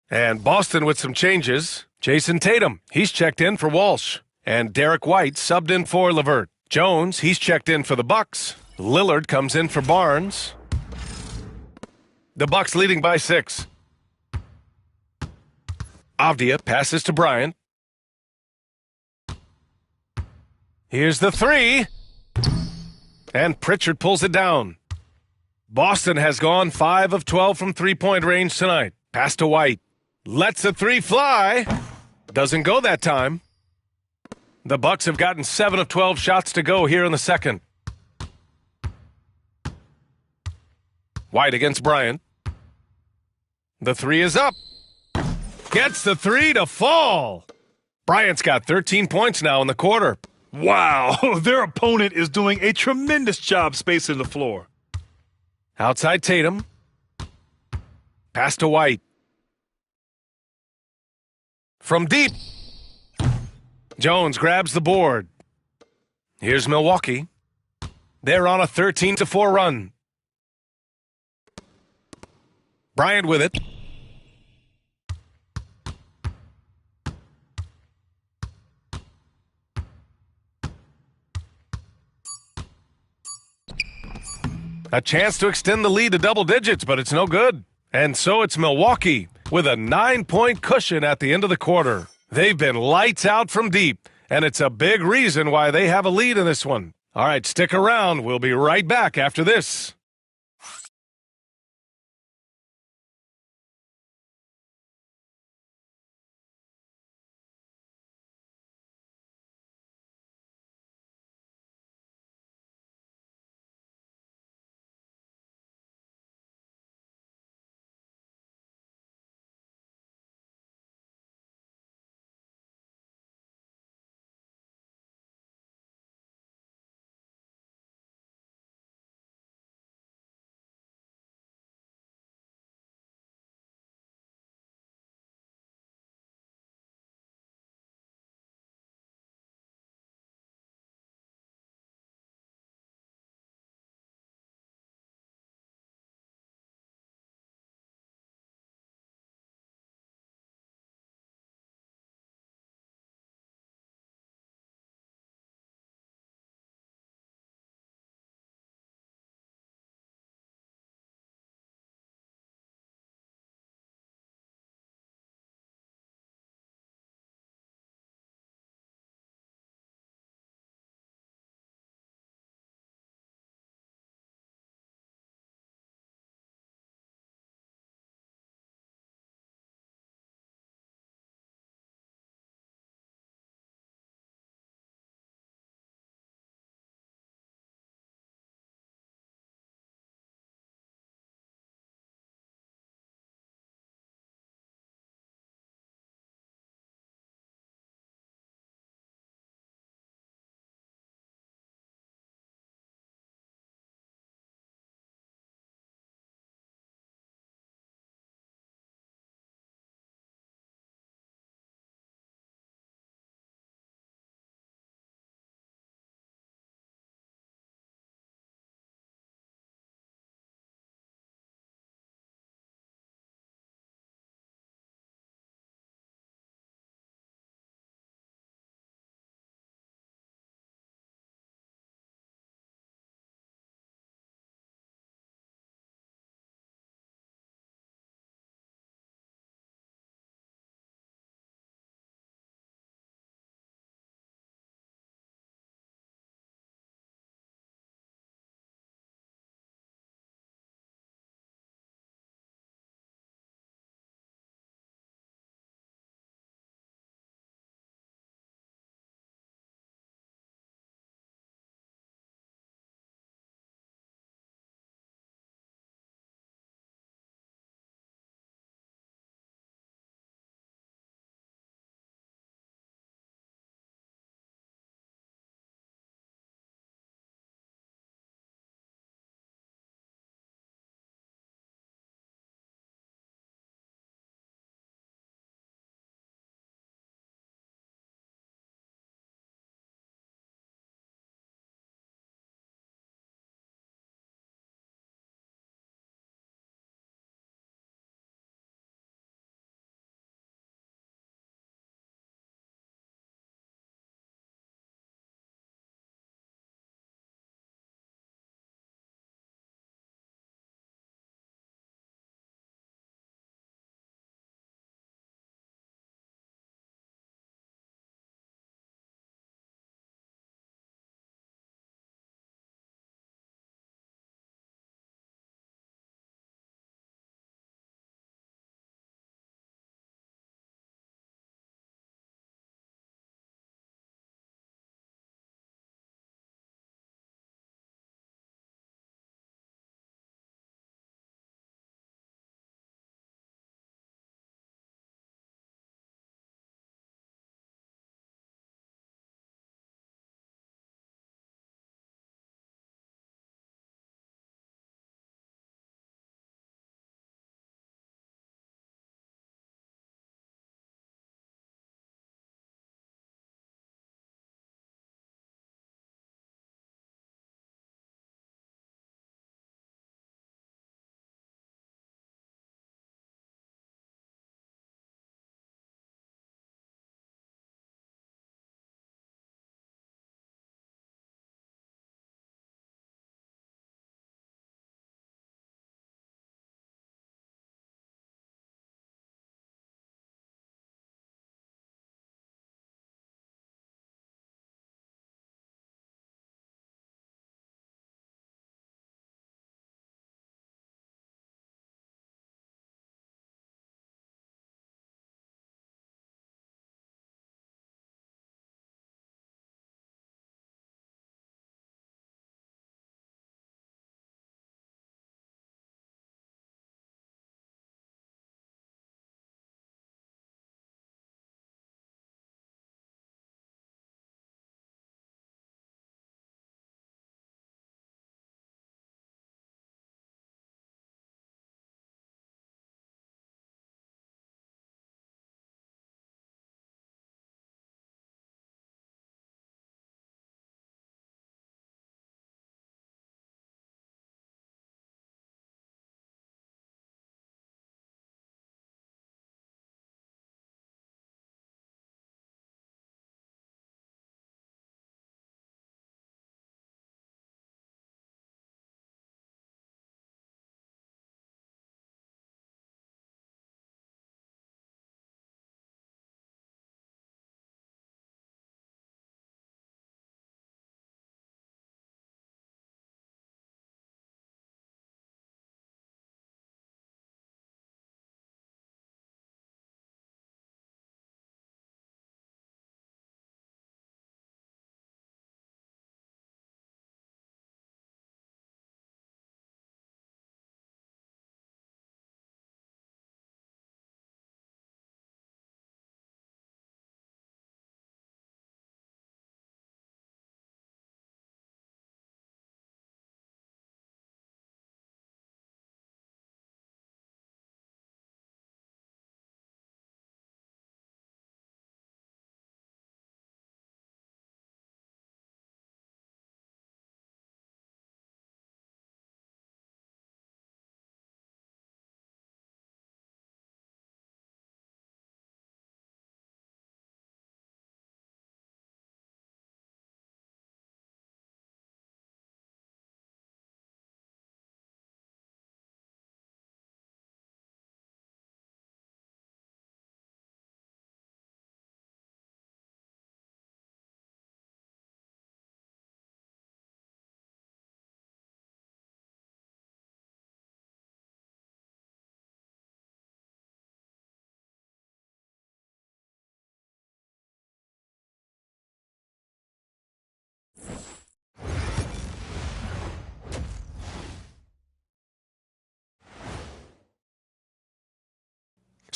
And Boston with some changes. Jason Tatum, he's checked in for Walsh. And Derek White subbed in for LeVert. Jones, he's checked in for the Bucks. Lillard comes in for Barnes. The Bucks leading by 6. Avdia passes to Bryant. Here's the three. And Pritchard pulls it down. Boston has gone 5 of 12 from three-point range tonight. Pass to White. Lets the three fly. Doesn't go that time. The Bucks have gotten 7 of 12 shots to go here in the second. White against Bryant. The three is up. Gets the three to fall. Bryant's got 13 points now in the quarter.
Wow, their opponent is doing a tremendous job spacing the floor.
Outside Tatum. Pass to White. From deep. Jones grabs the board. Here's Milwaukee. They're on a 13-4 run. Bryant with it. A chance to extend the lead to double digits, but it's no good. And so it's Milwaukee with a 9-point cushion at the end of the quarter. They've been lights out from deep, and it's a big reason why they have a lead in this one. All right, stick around. We'll be right back after this.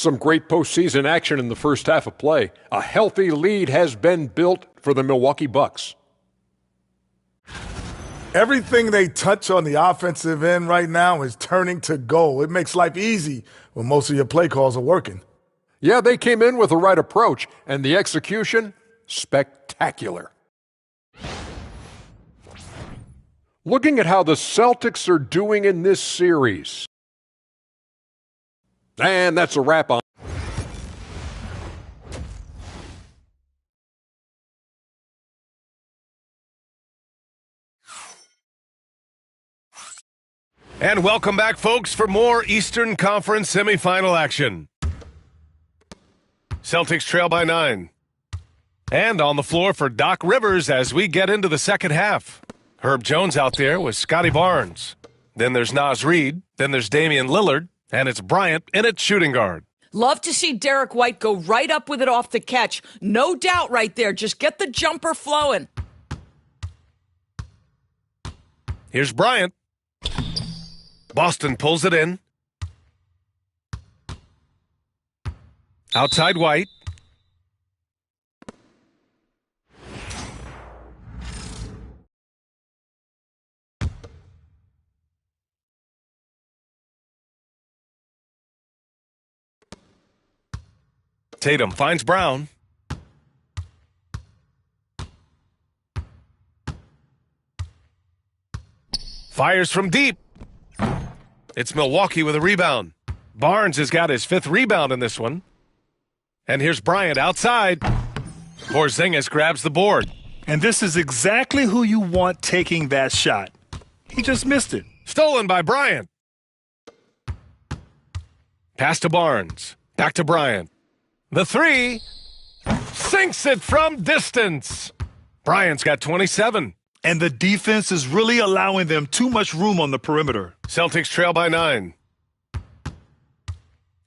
Some great postseason action in the first half of play. A healthy lead has been built for the Milwaukee Bucks.
Everything they touch on the offensive end right now is turning to goal. It makes life easy when most of your play calls are working.
Yeah, they came in with the right approach, and the execution, spectacular. Looking at how the Celtics are doing in this series. And that's a wrap on.
And welcome back, folks, for more Eastern Conference semifinal action. Celtics trail by 9. And on the floor for Doc Rivers as we get into the second half. Herb Jones out there with Scotty Barnes. Then there's Naz Reid. Then there's Damian Lillard. And it's Bryant in at shooting guard.
Love to see Derek White go right up with it off the catch. No doubt right there. Just get the jumper flowing.
Here's Bryant. Boston pulls it in. Outside White. Tatum finds Brown. Fires from deep. It's Milwaukee with a rebound. Barnes has got his 5th rebound in this one. And here's Bryant outside. Porzingis grabs the board.
And this is exactly who you want taking that shot. He just missed it.
Stolen by Bryant. Pass to Barnes. Back to Bryant. The 3. Sinks it from distance. Bryant's got 27.
And the defense is really allowing them too much room on the perimeter.
Celtics trail by 9.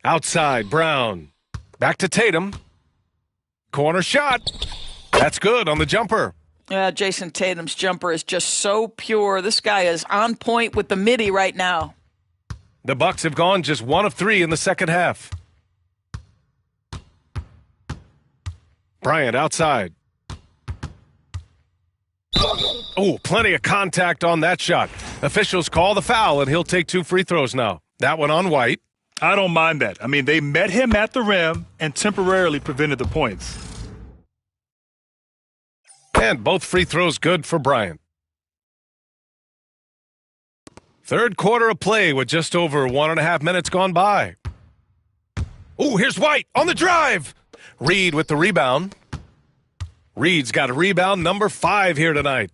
Outside, Brown. Back to Tatum. Corner shot. That's good on the jumper.
Jason Tatum's jumper is just so pure. This guy is on point with the midi right now.
The Bucks have gone just 1 of 3 in the second half. Bryant outside. Oh, plenty of contact on that shot. Officials call the foul, and he'll take 2 free throws now. That one on White.
I don't mind that. I mean, they met him at the rim and temporarily prevented the points.
And both free throws good for Bryant. Third quarter of play with just over 1.5 minutes gone by. Oh, here's White on the drive. Reid with the rebound. Reid's got a rebound number 5 here tonight.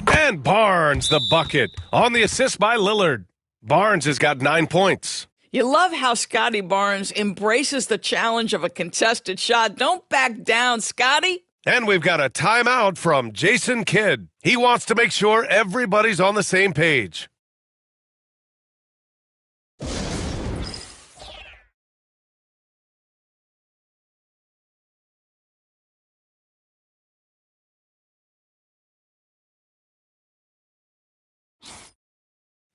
And Barnes the bucket on the assist by Lillard. Barnes has got 9 points.
You love how Scotty Barnes embraces the challenge of a contested shot. Don't back down, Scotty.
And we've got a timeout from Jason Kidd. He wants to make sure everybody's on the same page.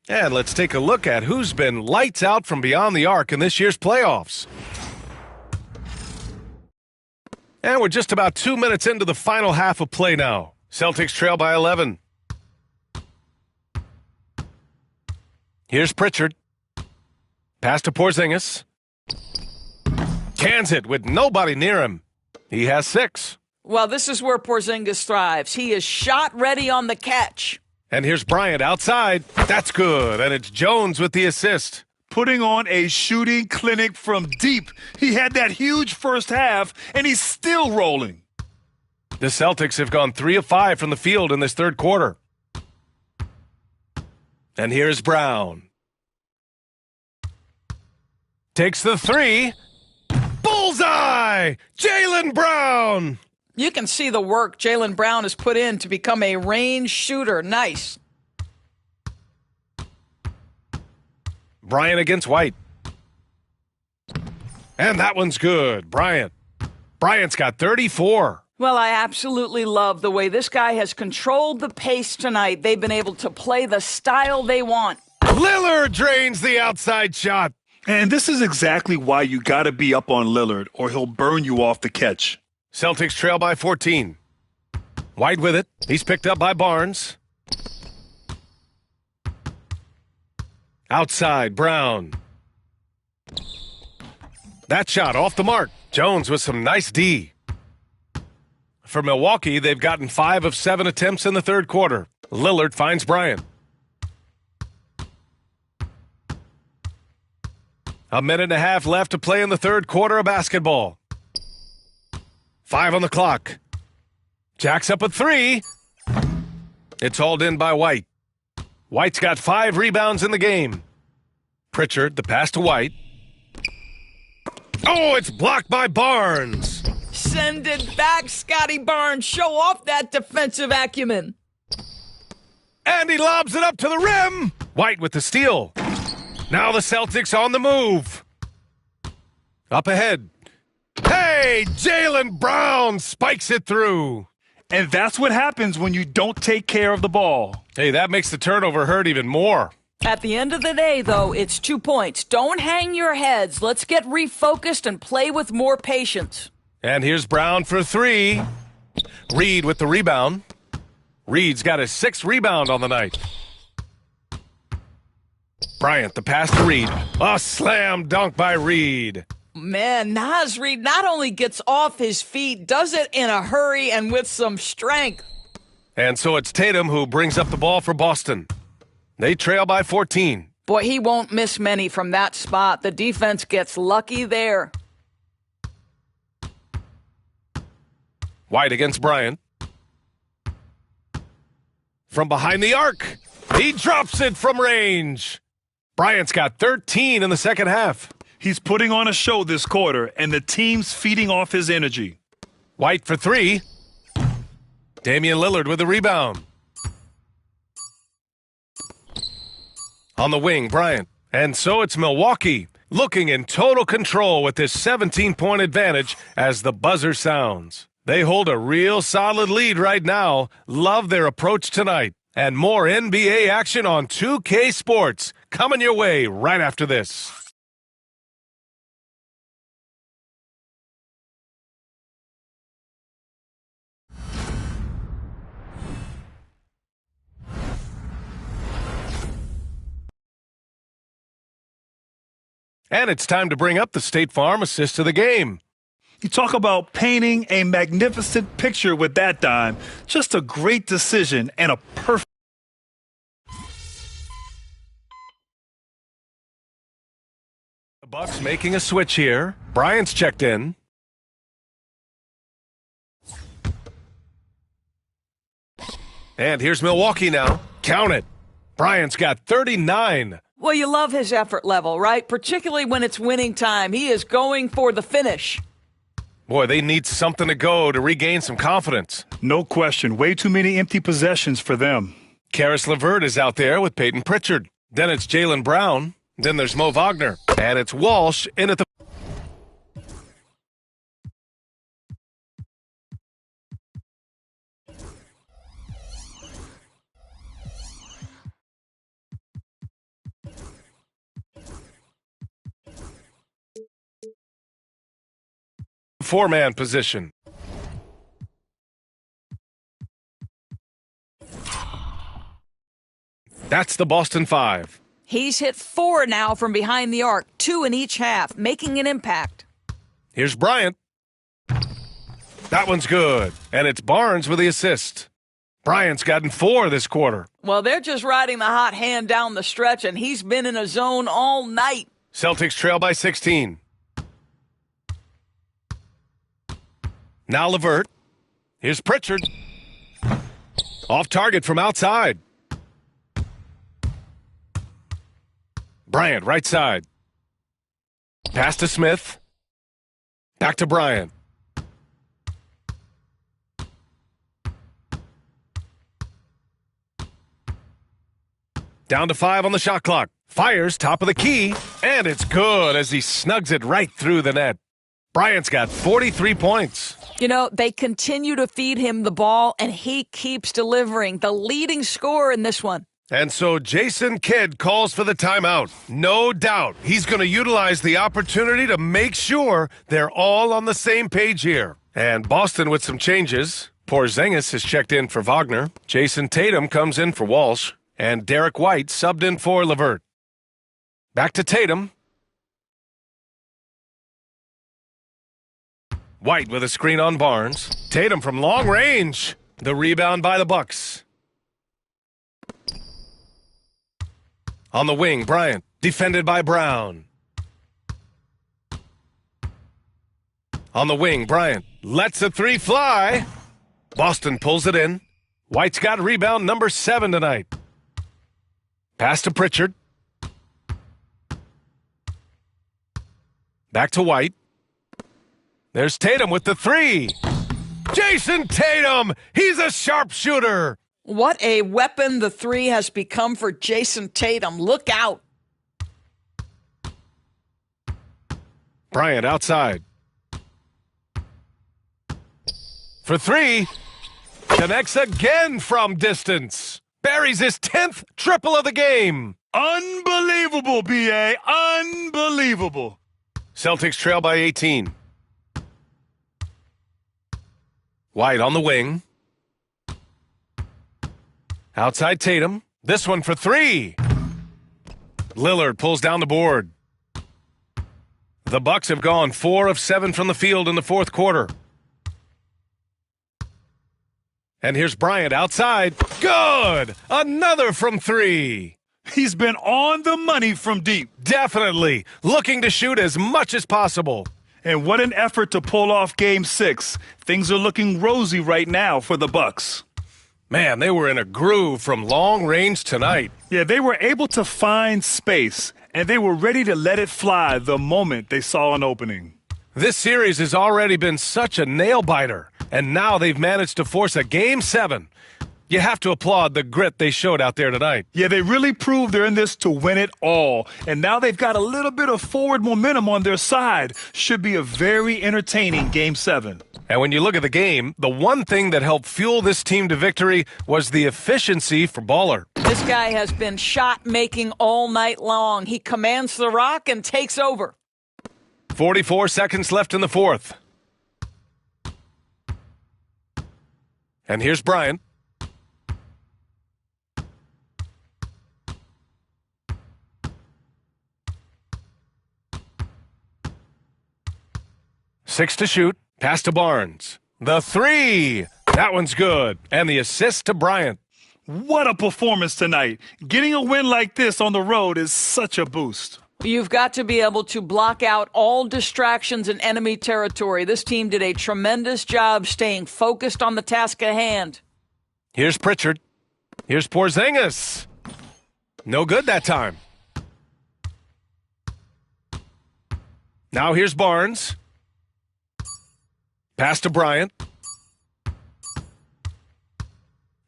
And let's take a look at who's been lights out from beyond the arc in this year's playoffs. And we're just about 2 minutes into the final half of play now. Celtics trail by 11. Here's Pritchard. Pass to Porzingis. Cans it with nobody near him. He has 6.
Well, this is where Porzingis thrives. He is shot ready on the catch.
And here's Bryant outside. That's good. And it's Jones with the assist.
Putting on a shooting clinic from deep. He had that huge first half, and he's still rolling.
The Celtics have gone 3 of 5 from the field in this third quarter. And here's Brown. Takes the 3. Bullseye! Jaylen Brown!
You can see the work Jaylen Brown has put in to become a range shooter. Nice.
Bryant against White. And that one's good. Bryant's got 34.
Well, I absolutely love the way this guy has controlled the pace tonight. They've been able to play the style they want.
Lillard drains the outside shot.
And this is exactly why you got to be up on Lillard, or he'll burn you off the catch.
Celtics trail by 14. White with it. He's picked up by Barnes. Outside, Brown. That shot off the mark. Jones with some nice D. For Milwaukee, they've gotten 5 of 7 attempts in the third quarter. Lillard finds Bryant. A minute and a half left to play in the third quarter of basketball. 5 on the clock. Jack's up a 3. It's hauled in by White. White's got 5 rebounds in the game. Pritchard, the pass to White. Oh, it's blocked by Barnes.
Send it back, Scotty Barnes. Show off that defensive acumen.
And he lobs it up to the rim. White with the steal. Now the Celtics on the move. Up ahead. Hey, Jaylen Brown spikes it through.
And that's what happens when you don't take care of the ball.
Hey, that makes the turnover hurt even more.
At the end of the day, though, it's 2 points. Don't hang your heads. Let's get refocused and play with more patience.
And here's Brown for 3. Reed with the rebound. Reed's got his 6th rebound on the night. Bryant, the pass to Reed. A slam dunk by Reed.
Man, Naz Reid not only gets off his feet, does it in a hurry and with some strength.
And so it's Tatum who brings up the ball for Boston. They trail by 14.
Boy, he won't miss many from that spot. The defense gets lucky there.
White against Bryant. From behind the arc. He drops it from range. Bryant's got 13 in the second half.
He's putting on a show this quarter, and the team's feeding off his energy.
White for 3. Damian Lillard with the rebound. On the wing, Bryant. And so it's Milwaukee, looking in total control with this 17-point advantage as the buzzer sounds. They hold a real solid lead right now. Love their approach tonight. And more NBA action on 2K Sports coming your way right after this. And it's time to bring up the State Farm assist of the game.
You talk about painting a magnificent picture with that dime. Just a great decision and a perfect.
The Bucks making a switch here. Bryant's checked in. And here's Milwaukee now. Count it. Bryant's got 39.
Well, you love his effort level, right? Particularly when it's winning time. He is going for the finish.
Boy, they need something to go to regain some confidence.
No question. Way too many empty possessions for them.
Karis LeVert is out there with Peyton Pritchard. Then it's Jaylen Brown. Then there's Mo Wagner. And it's Walsh in at the... four-man position. That's the Boston Five.
He's hit 4 now from behind the arc, 2 in each half, making an impact.
Here's Bryant. That one's good. And it's Barnes with the assist. Bryant's gotten 4 this quarter.
Well, they're just riding the hot hand down the stretch, and he's been in a zone all night.
Celtics trail by 16. Now LeVert. Here's Pritchard. Off target from outside. Bryant, right side. Pass to Smith. Back to Bryant. Down to 5 on the shot clock. Fires top of the key. And it's good as he snugs it right through the net. Bryant's got 43 points.
You know, they continue to feed him the ball, and he keeps delivering. The leading scorer in this one.
And so Jason Kidd calls for the timeout. No doubt he's going to utilize the opportunity to make sure they're all on the same page here. And Boston with some changes. Porzingis has checked in for Wagner. Jason Tatum comes in for Walsh. And Derek White subbed in for LeVert. Back to Tatum. White with a screen on Barnes. Tatum from long range. The rebound by the Bucks. On the wing, Bryant. Defended by Brown. On the wing, Bryant. Lets a three fly. Boston pulls it in. White's got rebound number 7 tonight. Pass to Pritchard. Back to White. There's Tatum with the 3. Jason Tatum! He's a sharpshooter!
What a weapon the 3 has become for Jason Tatum. Look out.
Bryant outside. For 3. Connects again from distance. Buries his 10th triple of the game.
Unbelievable, B.A. Unbelievable.
Celtics trail by 18. White on the wing. Outside Tatum. This one for 3. Lillard pulls down the board. The Bucks have gone 4 of 7 from the field in the fourth quarter. And here's Bryant outside. Good! Another from 3.
He's been on the money from deep.
Definitely. Looking to shoot as much as possible.
And what an effort to pull off Game 6. Things are looking rosy right now for the Bucks.
Man, they were in a groove from long range tonight.
Yeah, they were able to find space, and they were ready to let it fly the moment they saw an opening.
This series has already been such a nail-biter, and now they've managed to force a Game 7. You have to applaud the grit they showed out there tonight.
Yeah, they really proved they're in this to win it all. And now they've got a little bit of forward momentum on their side. Should be a very entertaining Game 7.
And when you look at the game, the one thing that helped fuel this team to victory was the efficiency for Baller.
This guy has been shot-making all night long. He commands the rock and takes over.
44 seconds left in the fourth. And here's Bryant. Six to shoot. Pass to Barnes. The 3. That one's good. And the assist to Bryant.
What a performance tonight. Getting a win like this on the road is such a boost.
You've got to be able to block out all distractions in enemy territory. This team did a tremendous job staying focused on the task at hand.
Here's Pritchard. Here's Porzingis. No good that time. Now here's Barnes. Pass to Bryant.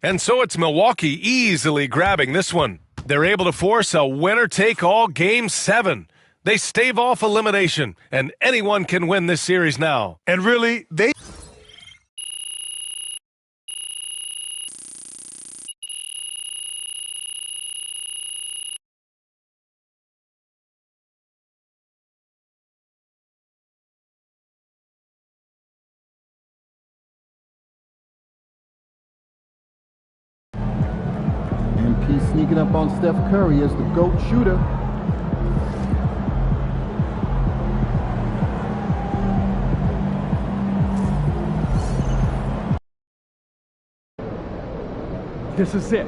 And so it's Milwaukee easily grabbing this one. They're able to force a winner-take-all Game 7. They stave off elimination, and anyone can win this series now.
And really, they...
MP sneaking up on Steph Curry as the GOAT shooter.
This is it.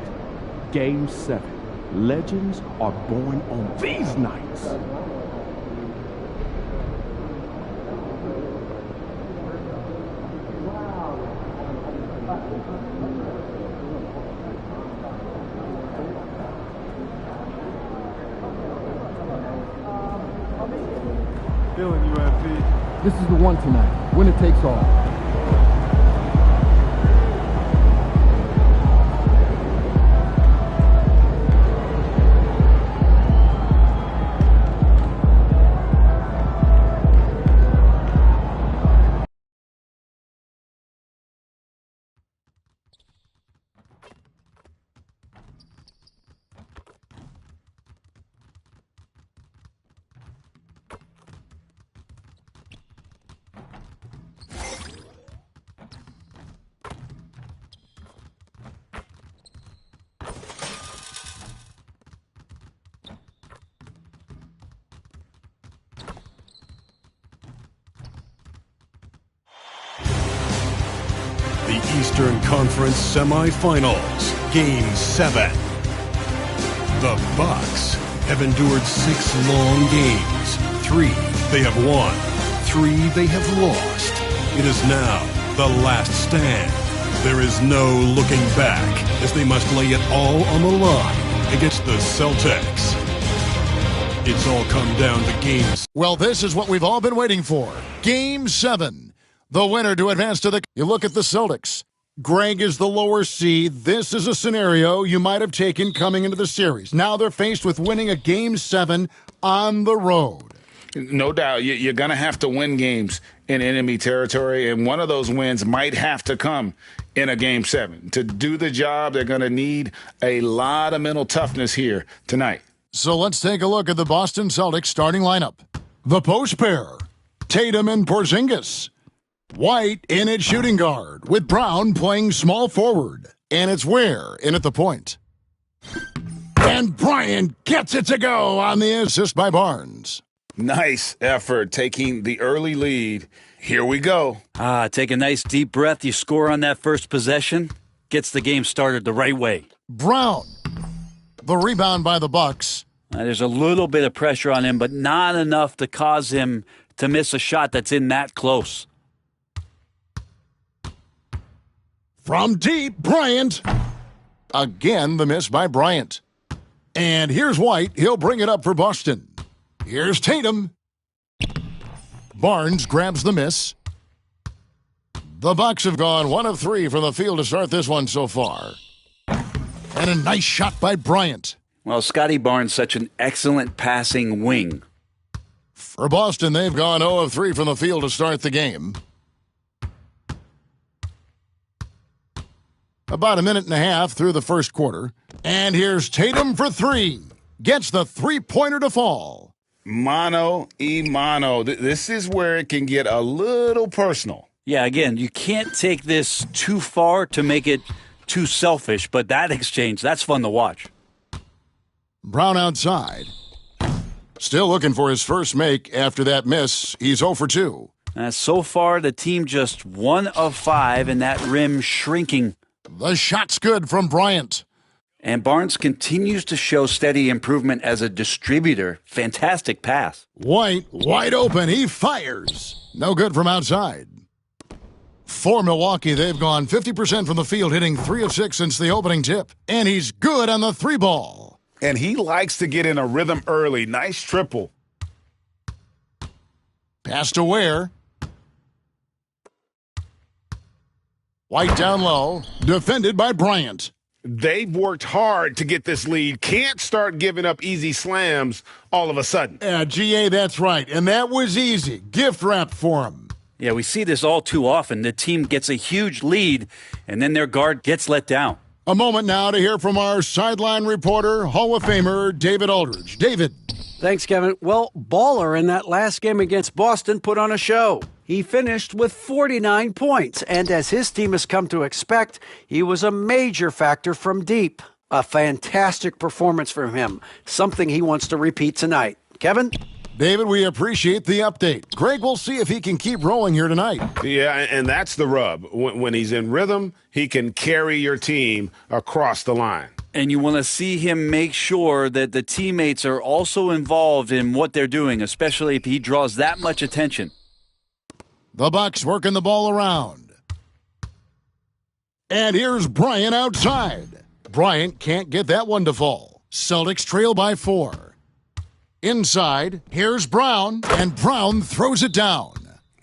Game 7. Legends are born on these nights.
Feeling you, MP.
This is the one tonight. Winner takes all.
the Eastern Conference Semifinals, Game 7. The Bucks have endured 6 long games. 3 they have won, 3 they have lost. It is now the last stand. There is no looking back as they must lay it all on the line against the Celtics. It's all come down to games.
Well, this is what we've all been waiting for. Game 7. The winner to advance to the... You look at the Celtics. Greg is the lower seed. This is a scenario you might have taken coming into the series. Now they're faced with winning a Game 7 on the road.
No doubt. You're going to have to win games in enemy territory, and one of those wins might have to come in a Game 7. To do the job, they're going to need a lot of mental toughness here tonight.
So let's take a look at the Boston Celtics starting lineup. The post pair, Tatum and Porzingis. White in at shooting guard, with Brown playing small forward. And it's Ware in at the point. And Bryant gets it to go on the assist by Barnes.
Nice effort taking the early lead. Here we go.
Take a nice deep breath. You score on that first possession. Gets the game started the right way.
Brown. The rebound by the Bucks.
There's a little bit of pressure on him, but not enough to cause him to miss a shot that's in that close.
From deep, Bryant. Again, the miss by Bryant. And here's White. He'll bring it up for Boston. Here's Tatum. Barnes grabs the miss. The Bucks have gone 1 of 3 from the field to start this one so far. And a nice shot by Bryant.
Well, Scotty Barnes, such an excellent passing wing.
For Boston, they've gone 0 of 3 from the field to start the game. About a minute and a half through the first quarter. And here's Tatum for 3. Gets the three-pointer to fall.
Mano y mano. This is where it can get a little personal.
Yeah, again, you can't take this too far to make it too selfish, but that exchange, that's fun to watch.
Brown outside. Still looking for his first make after that miss. He's 0 for 2.
So far, the team just 1 of 5, and that rim shrinking.
The shot's good from Bryant.
And Barnes continues to show steady improvement as a distributor. Fantastic pass.
White, wide open. He fires. No good from outside. For Milwaukee, they've gone 50% from the field, hitting 3 of 6 since the opening tip. And he's good on the 3-ball.
And he likes to get in a rhythm early. Nice triple.
Pass to Ware. White down low. Defended by Bryant.
They've worked hard to get this lead. Can't start giving up easy slams all of a sudden.
Yeah, GA, that's right. And that was easy. Gift wrap for him.
Yeah, we see this all too often. The team gets a huge lead, and then their guard gets let down.
A moment now to hear from our sideline reporter, Hall of Famer David Aldridge. David.
Thanks, Kevin. Well, Baller in that last game against Boston put on a show. He finished with 49 points, and as his team has come to expect, he was a major factor from deep. A fantastic performance from him, something he wants to repeat tonight. Kevin?
David, we appreciate the update. Greg, we'll see if he can keep rolling here tonight.
Yeah, and that's the rub. When he's in rhythm, he can carry your team across the line.
And you want to see him make sure that the teammates are also involved in what they're doing, especially if he draws that much attention.
The Bucks working the ball around. And here's Bryant outside. Bryant can't get that one to fall. Celtics trail by 4. Inside, here's Brown, and Brown throws it down.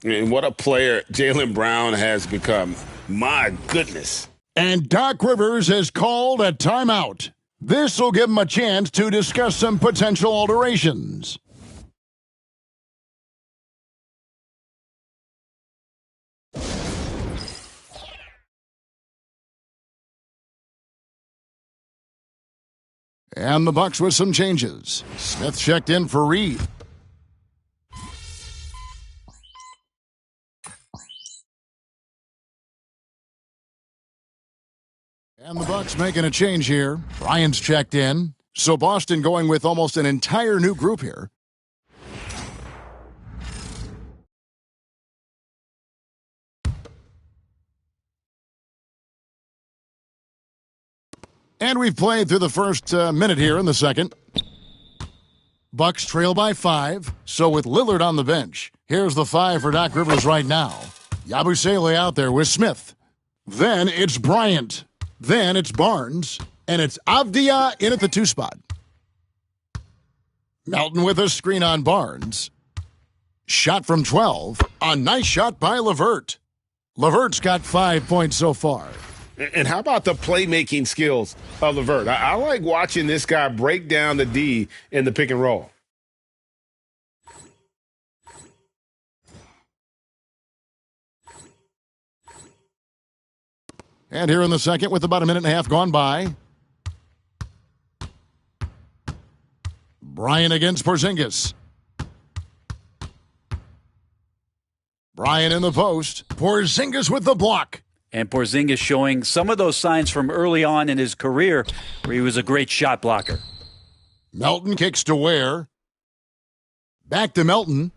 And what a player Jaylen Brown has become. My goodness.
And Doc Rivers has called a timeout. This will give him a chance to discuss some potential alterations. And the Bucks with some changes. Smith checked in for Reed. And the Bucks making a change here. Bryant's checked in. So Boston going with almost an entire new group here. And we've played through the first minute here in the second. Bucks trail by 5. So with Lillard on the bench, here's the 5 for Doc Rivers right now. Yabusele out there with Smith. Then it's Bryant. Then it's Barnes. And it's Avdia in at the 2 spot. Melton with a screen on Barnes. Shot from 12. A nice shot by LeVert. LeVert's got 5 points so far.
And how about the playmaking skills of LeVert? I like watching this guy break down the D in the pick and roll.
And here in the second with about a minute and a half gone by. Bryant against Porzingis. Bryant in the post. Porzingis with the block.
And Porzingis showing some of those signs from early on in his career where he was a great shot blocker.
Melton kicks to Ware. Back to Melton.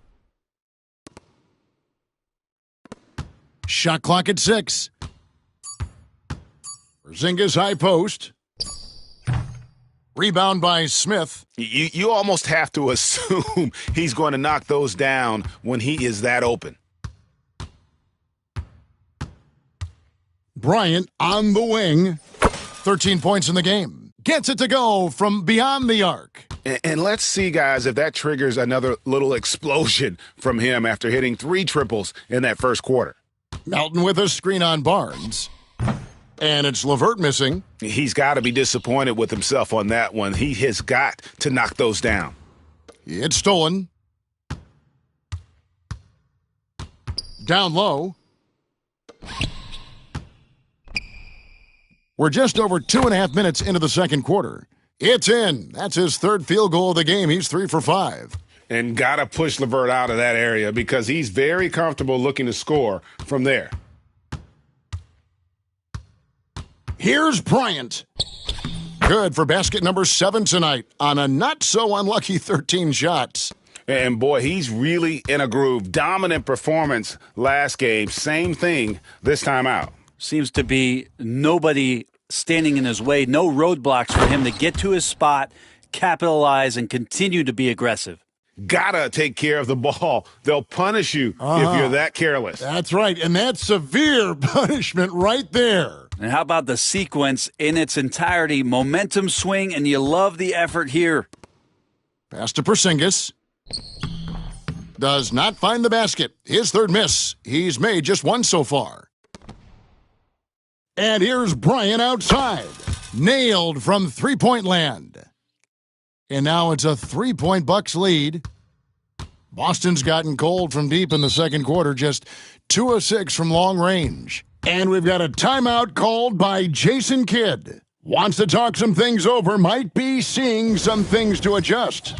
Shot clock at 6. Porzingis high post. Rebound by Smith.
You almost have to assume he's going to knock those down when he is that open.
Bryant on the wing. 13 points in the game. Gets it to go from beyond the arc.
And let's see, guys, if that triggers another little explosion from him after hitting 3 triples in that first quarter.
Melton with a screen on Barnes. And it's LeVert missing.
He's got to be disappointed with himself on that one. He has got to knock those down.
It's stolen. Down low. We're just over 2.5 minutes into the second quarter. It's in. That's his 3rd field goal of the game. He's 3 for 5.
And got to push LeVert out of that area because he's very comfortable looking to score from there.
Here's Bryant. Good for basket number 7 tonight on a not-so-unlucky 13 shots.
And, boy, he's really in a groove. Dominant performance last game. Same thing this time out.
Seems to be nobody standing in his way, no roadblocks for him to get to his spot, capitalize, and continue to be aggressive.
Gotta take care of the ball. They'll punish you if you're that careless.
That's right, and that's severe punishment right there.
And how about the sequence in its entirety? Momentum swing, and you love the effort here.
Pass to Porzingis. Does not find the basket. His 3rd miss. He's made just 1 so far. And here's Bryant outside. Nailed from 3-point land. And now it's a 3-point Bucks lead. Boston's gotten cold from deep in the second quarter, just 2 of 6 from long range. And we've got a timeout called by Jason Kidd. Wants to talk some things over, might be seeing some things to adjust.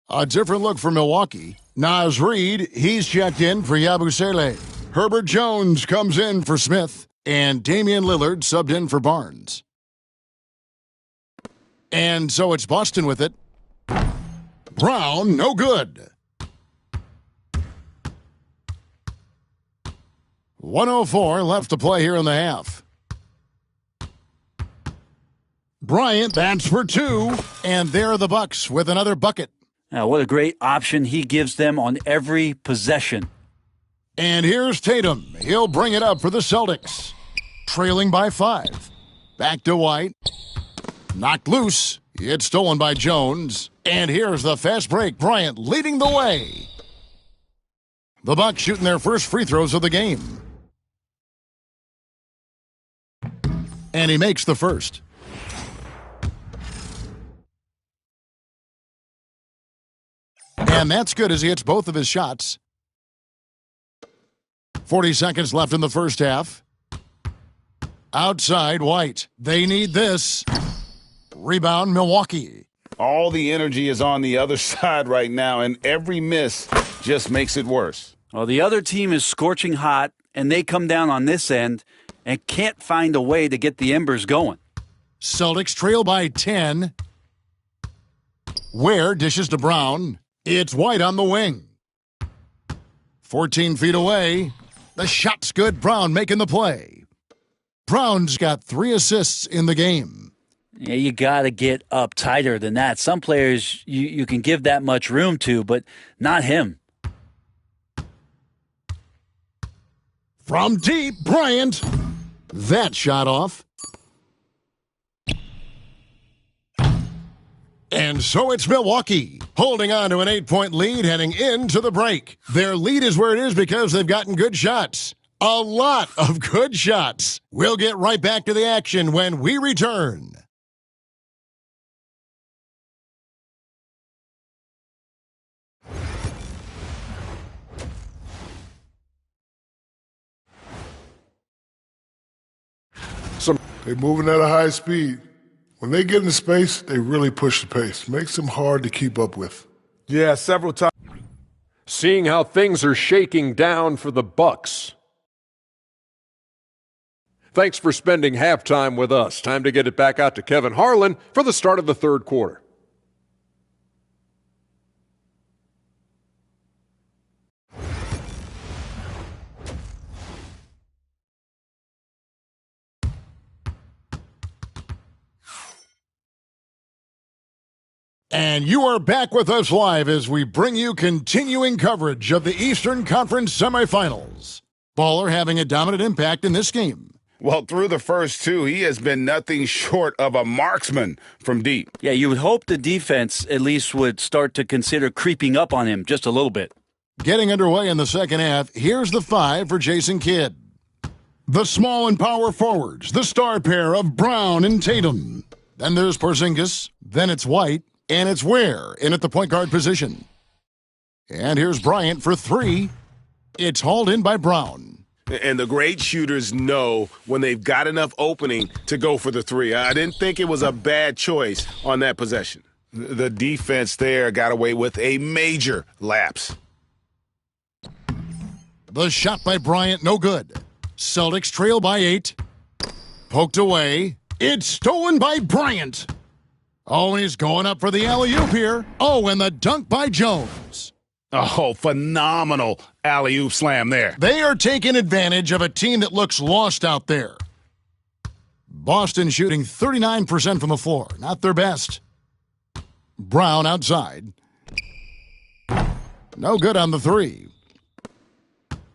A different look for Milwaukee. Naz Reid, he's checked in for Yabusele. Herbert Jones comes in for Smith. And Damian Lillard subbed in for Barnes. And so it's Boston with it. Brown, no good. 1:04 left to play here in the half. Bryant bats for 2, and there are the Bucks with another bucket.
Now, what a great option he gives them on every possession.
And here's Tatum. He'll bring it up for the Celtics. Trailing by 5. Back to White. Knocked loose. It's stolen by Jones. And here's the fast break. Bryant leading the way. The Bucks shooting their first free throws of the game. And he makes the first. And that's good as he hits both of his shots. 40 seconds left in the first half. Outside, White. They need this. Rebound, Milwaukee.
All the energy is on the other side right now, and every miss just makes it worse.
Well, the other team is scorching hot, and they come down on this end and can't find a way to get the embers going.
Celtics trail by 10. Ware dishes to Brown. It's White on the wing. 14 feet away. The shot's good. Brown making the play. Brown's got 3 assists in the game.
Yeah, you got to get up tighter than that. Some players you can give that much room to, but not him.
From deep, Bryant. That shot off. And so it's Milwaukee, holding on to an 8-point lead heading into the break. Their lead is where it is because they've gotten good shots. A lot of good shots. We'll get right back to the action when we return.
They're moving at a high speed. When they get into space, they really push the pace. Makes them hard to keep up with.
Yeah, several times.
Seeing how things are shaking down for the Bucks. Thanks for spending halftime with us. Time to get it back out to Kevin Harlan for the start of the third quarter.
And you are back with us live as we bring you continuing coverage of the Eastern Conference semifinals. Baller having a dominant impact in this game.
Well, through the first 2, he has been nothing short of a marksman from deep.
Yeah, you would hope the defense at least would start to consider creeping up on him just a little bit.
Getting underway in the second half, here's the 5 for Jason Kidd. The small and power forwards, the star pair of Brown and Tatum. Then there's Porzingis, then it's White, and it's Ware in at the point guard position. And here's Bryant for 3. It's hauled in by Brown.
And the great shooters know when they've got enough opening to go for the 3. I didn't think it was a bad choice on that possession.
The defense there got away with a major lapse.
The shot by Bryant, no good. Celtics trail by 8. Poked away. It's stolen by Bryant. Oh, and he's going up for the alley-oop here. Oh, and the dunk by Jones.
Oh, phenomenal alley-oop slam there.
They are taking advantage of a team that looks lost out there. Boston shooting 39% from the floor. Not their best. Brown outside. No good on the 3.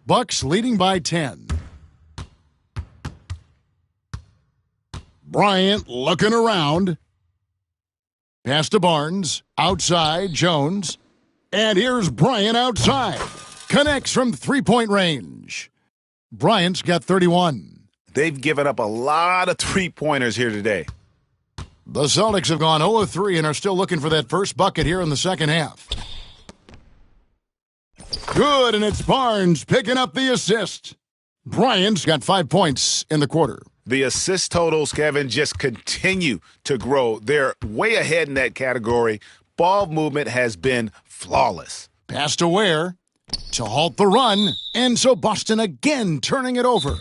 Bucks leading by 10. Bryant looking around. Pass to Barnes. Outside, Jones. And here's Bryant outside. Connects from 3-point range. Bryant's got 31.
They've given up a lot of 3-pointers here today.
The Celtics have gone 0-3 and are still looking for that first bucket here in the second half. Good, and it's Barnes picking up the assist. Bryant's got 5 points in the quarter.
The assist totals, Kevin, just continue to grow. They're way ahead in that category. Ball movement has been flawless.
Pass to Ware to halt the run, and so Boston again turning it over.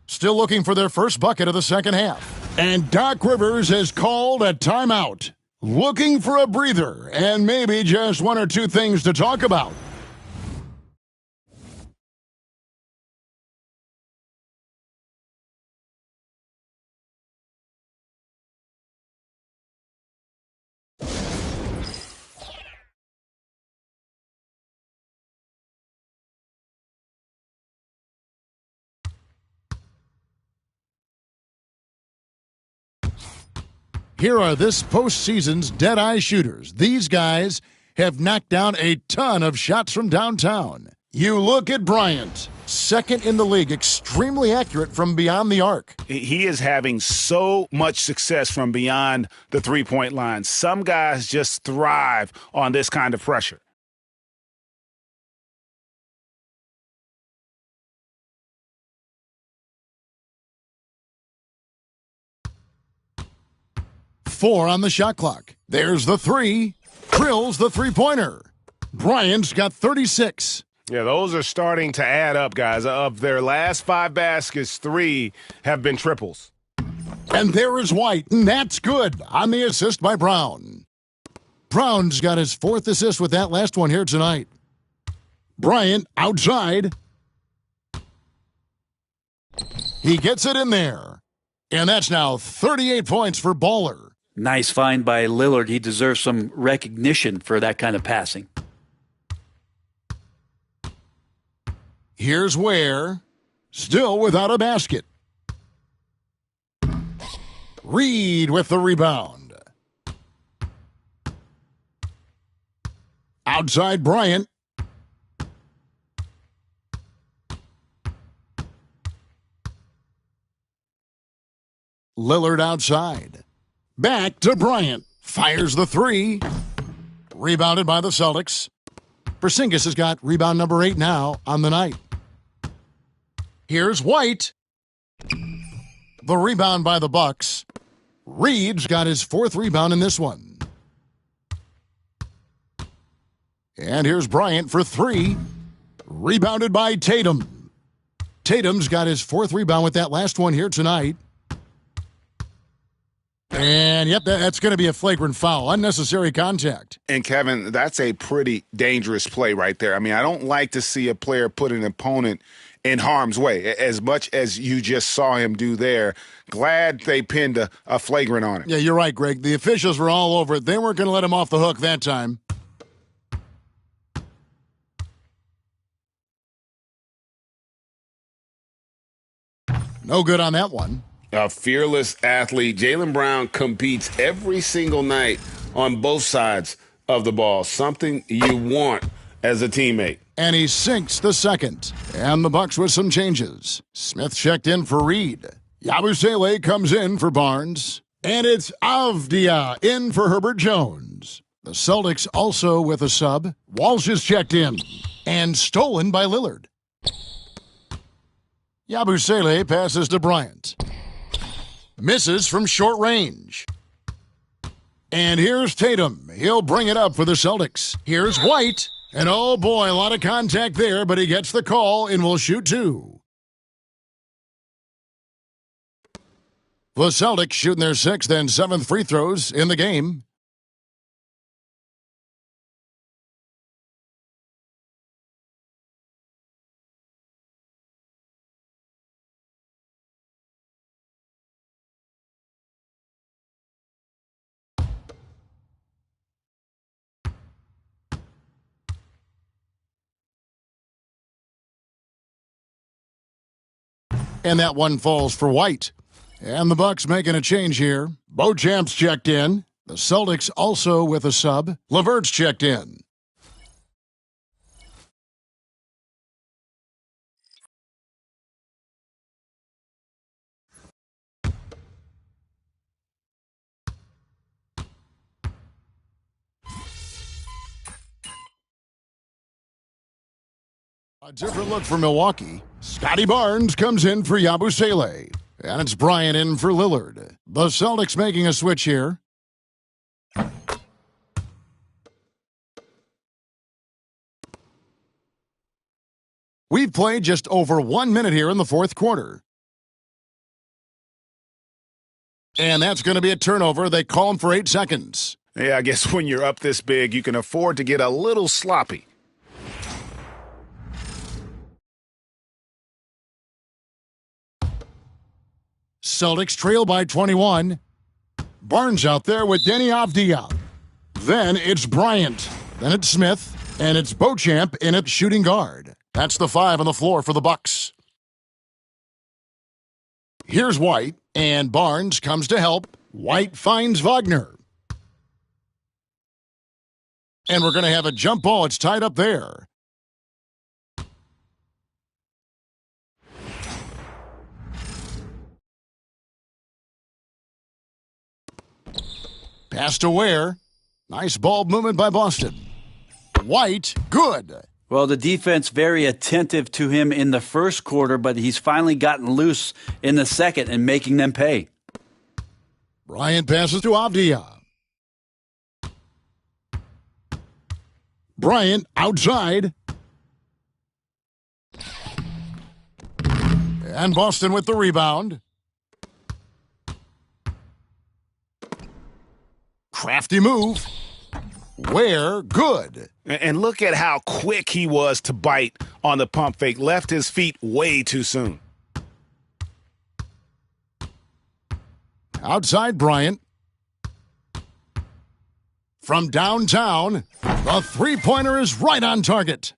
Still looking for their first bucket of the second half. And Doc Rivers has called a timeout. Looking for a breather and maybe just 1 or 2 things to talk about. Here are this postseason's dead-eye shooters. These guys have knocked down a ton of shots from downtown. You look at Bryant, second in the league, extremely accurate from beyond the arc.
He is having so much success from beyond the 3-point line. Some guys just thrive on this kind of pressure.
Four on the shot clock. There's the 3. Drills the 3-pointer. Bryant's got 36.
Yeah, those are starting to add up, guys. Of their last 5 baskets, 3 have been triples.
And there is White, and that's good on the assist by Brown. Brown's got his 4th assist with that last one here tonight. Bryant outside. He gets it in there. And that's now 38 points for Baller.
Nice find by Lillard. He deserves some recognition for that kind of passing.
Here's Ware, still without a basket. Reed with the rebound. Outside Bryant. Lillard outside. Back to Bryant. Fires the three. Rebounded by the Celtics. Porzingis has got rebound number 8 now on the night. Here's White. The rebound by the Bucks. Reed's got his 4th rebound in this one. And here's Bryant for 3. Rebounded by Tatum. Tatum's got his 4th rebound with that last one here tonight. And, yep, that's going to be a flagrant foul. Unnecessary contact.
And, Kevin, that's a pretty dangerous play right there. I mean, I don't like to see a player put an opponent in harm's way, as much as you just saw him do there. Glad they pinned a flagrant on it.
Yeah, you're right, Greg. The officials were all over it. They weren't going to let him off the hook that time. No good on that one.
A fearless athlete. Jaylen Brown competes every single night on both sides of the ball. Something you want as a teammate.
And he sinks the second. And the Bucks with some changes. Smith checked in for Reed. Yabusele comes in for Barnes. And it's Avdia in for Herbert Jones. The Celtics also with a sub. Walsh is checked in. And stolen by Lillard. Yabusele passes to Bryant. Misses from short range. And here's Tatum. He'll bring it up for the Celtics. Here's White. And oh boy, a lot of contact there, but he gets the call and will shoot 2. The Celtics shooting their 6th and 7th free throws in the game. And that one falls for White. And the Bucks making a change here. Beauchamp's checked in. The Celtics also with a sub. LeVert's checked in. A different look for Milwaukee. Scotty Barnes comes in for Yabusele. And it's Bryant in for Lillard. The Celtics making a switch here. We've played just over 1 minute here in the 4th quarter. And that's going to be a turnover. They call him for 8 seconds.
Yeah, I guess when you're up this big, you can afford to get a little sloppy.
Celtics trail by 21. Barnes out there with Denny Avdia. Then it's Bryant. Then it's Smith. And it's Beauchamp in at shooting guard. That's the 5 on the floor for the Bucks. Here's White. And Barnes comes to help. White finds Wagner. And we're going to have a jump ball. It's tied up there. Pass to Ware. Nice ball movement by Boston. White, good.
Well, the defense very attentive to him in the first quarter, but he's finally gotten loose in the second and making them pay.
Bryant passes to Avdia. Bryant outside. And Boston with the rebound. Crafty move. Ware, good.
And look at how quick he was to bite on the pump fake. Left his feet way too soon.
outside Bryant. From downtown, the three-pointer is right on target.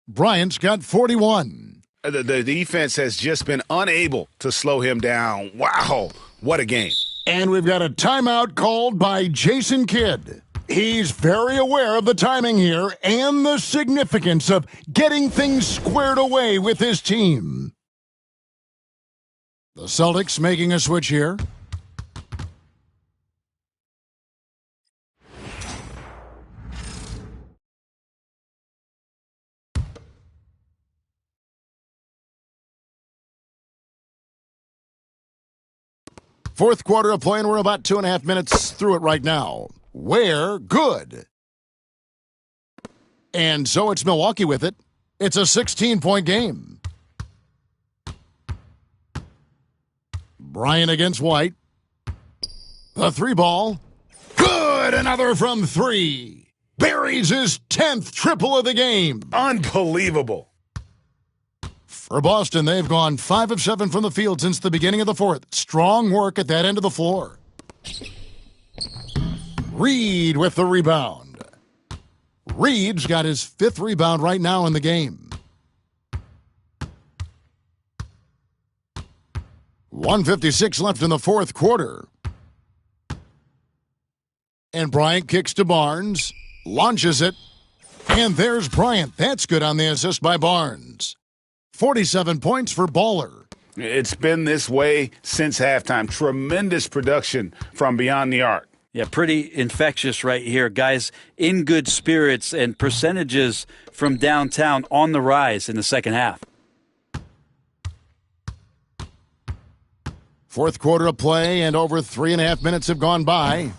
Bryant's got 41.
The defense has just been unable to slow him down. Wow, what a game.
And we've got a timeout called by Jason Kidd. He's very aware of the timing here and the significance of getting things squared away with his team. The Celtics making a switch here. Fourth quarter of play, and we're about 2.5 minutes through it right now. Ware, good. And so it's Milwaukee with it. It's a 16-point game. Bryant against White. The three ball. Good! Another from three. Buries his 10th triple of the game.
Unbelievable.
For Boston, they've gone 5 of 7 from the field since the beginning of the fourth. Strong work at that end of the floor. Reed with the rebound. Reed's got his 5th rebound right now in the game. 1:56 left in the fourth quarter. And Bryant kicks to Barnes, launches it, and there's Bryant. That's good on the assist by Barnes. 47 points for Baller.
It's been this way since halftime. Tremendous production from beyond the arc.
Yeah, pretty infectious right here. Guys in good spirits and percentages from downtown on the rise in the second half.
Fourth quarter of play, and over 3.5 minutes have gone by.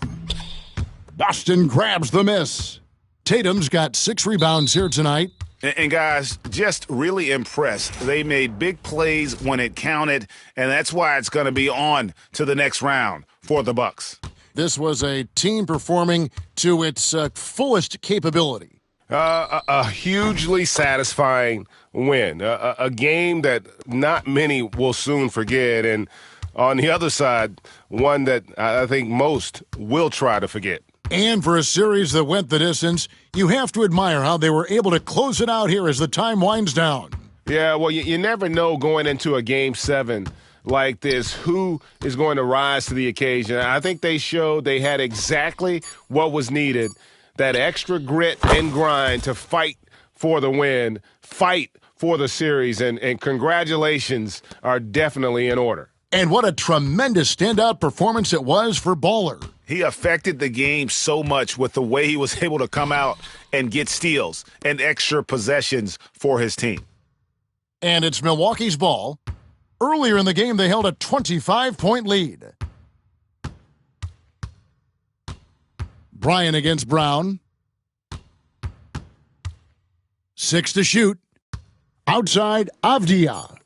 Boston grabs the miss. Tatum's got 6 rebounds here tonight.
And guys, just really impressed. They made big plays when it counted, and that's why it's going to be on to the next round for the Bucks.
This was a team performing to its fullest capability.
A hugely satisfying win. A game that not many will soon forget. And on the other side, one that I think most will try to forget.
And for a series that went the distance, you have to admire how they were able to close it out here as the time winds down.
Yeah, well, you never know going into a Game 7 like this who is going to rise to the occasion. I think they showed they had exactly what was needed, that extra grit and grind to fight for the win, fight for the series, and congratulations are definitely in order.
And what a tremendous standout performance it was for Baller.
He affected the game so much with the way he was able to come out and get steals and extra possessions for his team.
And it's Milwaukee's ball. Earlier in the game, they held a 25-point lead. Bryant against Brown. 6 to shoot. Outside, Avdia.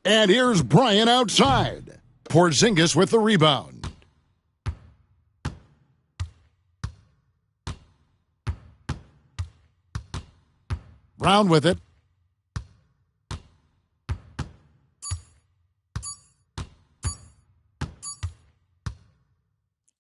And here's Bryant outside. Porzingis with the rebound. Brown with it.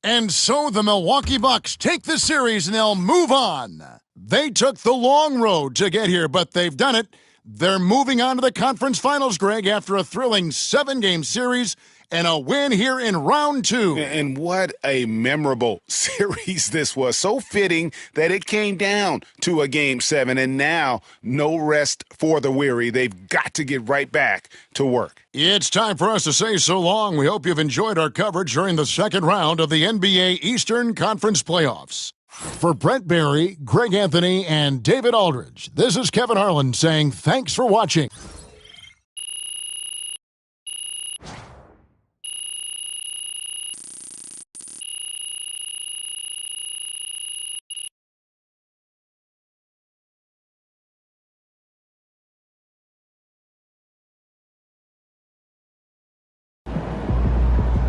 And so the Milwaukee Bucks take the series and they'll move on. They took the long road to get here, but they've done it. They're moving on to the conference finals, Greg, after a thrilling 7-game series and a win here in round 2.
And what a memorable series this was. So fitting that it came down to a Game 7, and now no rest for the weary. They've got to get right back to work.
It's time for us to say so long. We hope you've enjoyed our coverage during the second round of the NBA Eastern Conference Playoffs. For Brent Barry, Greg Anthony, and David Aldridge, this is Kevin Harlan saying thanks for watching.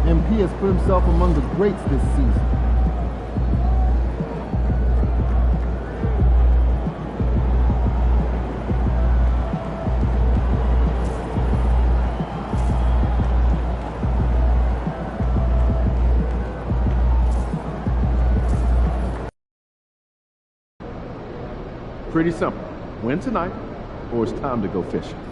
MP has put himself among the greats this season. Pretty simple. Win tonight, or it's time to go fishing.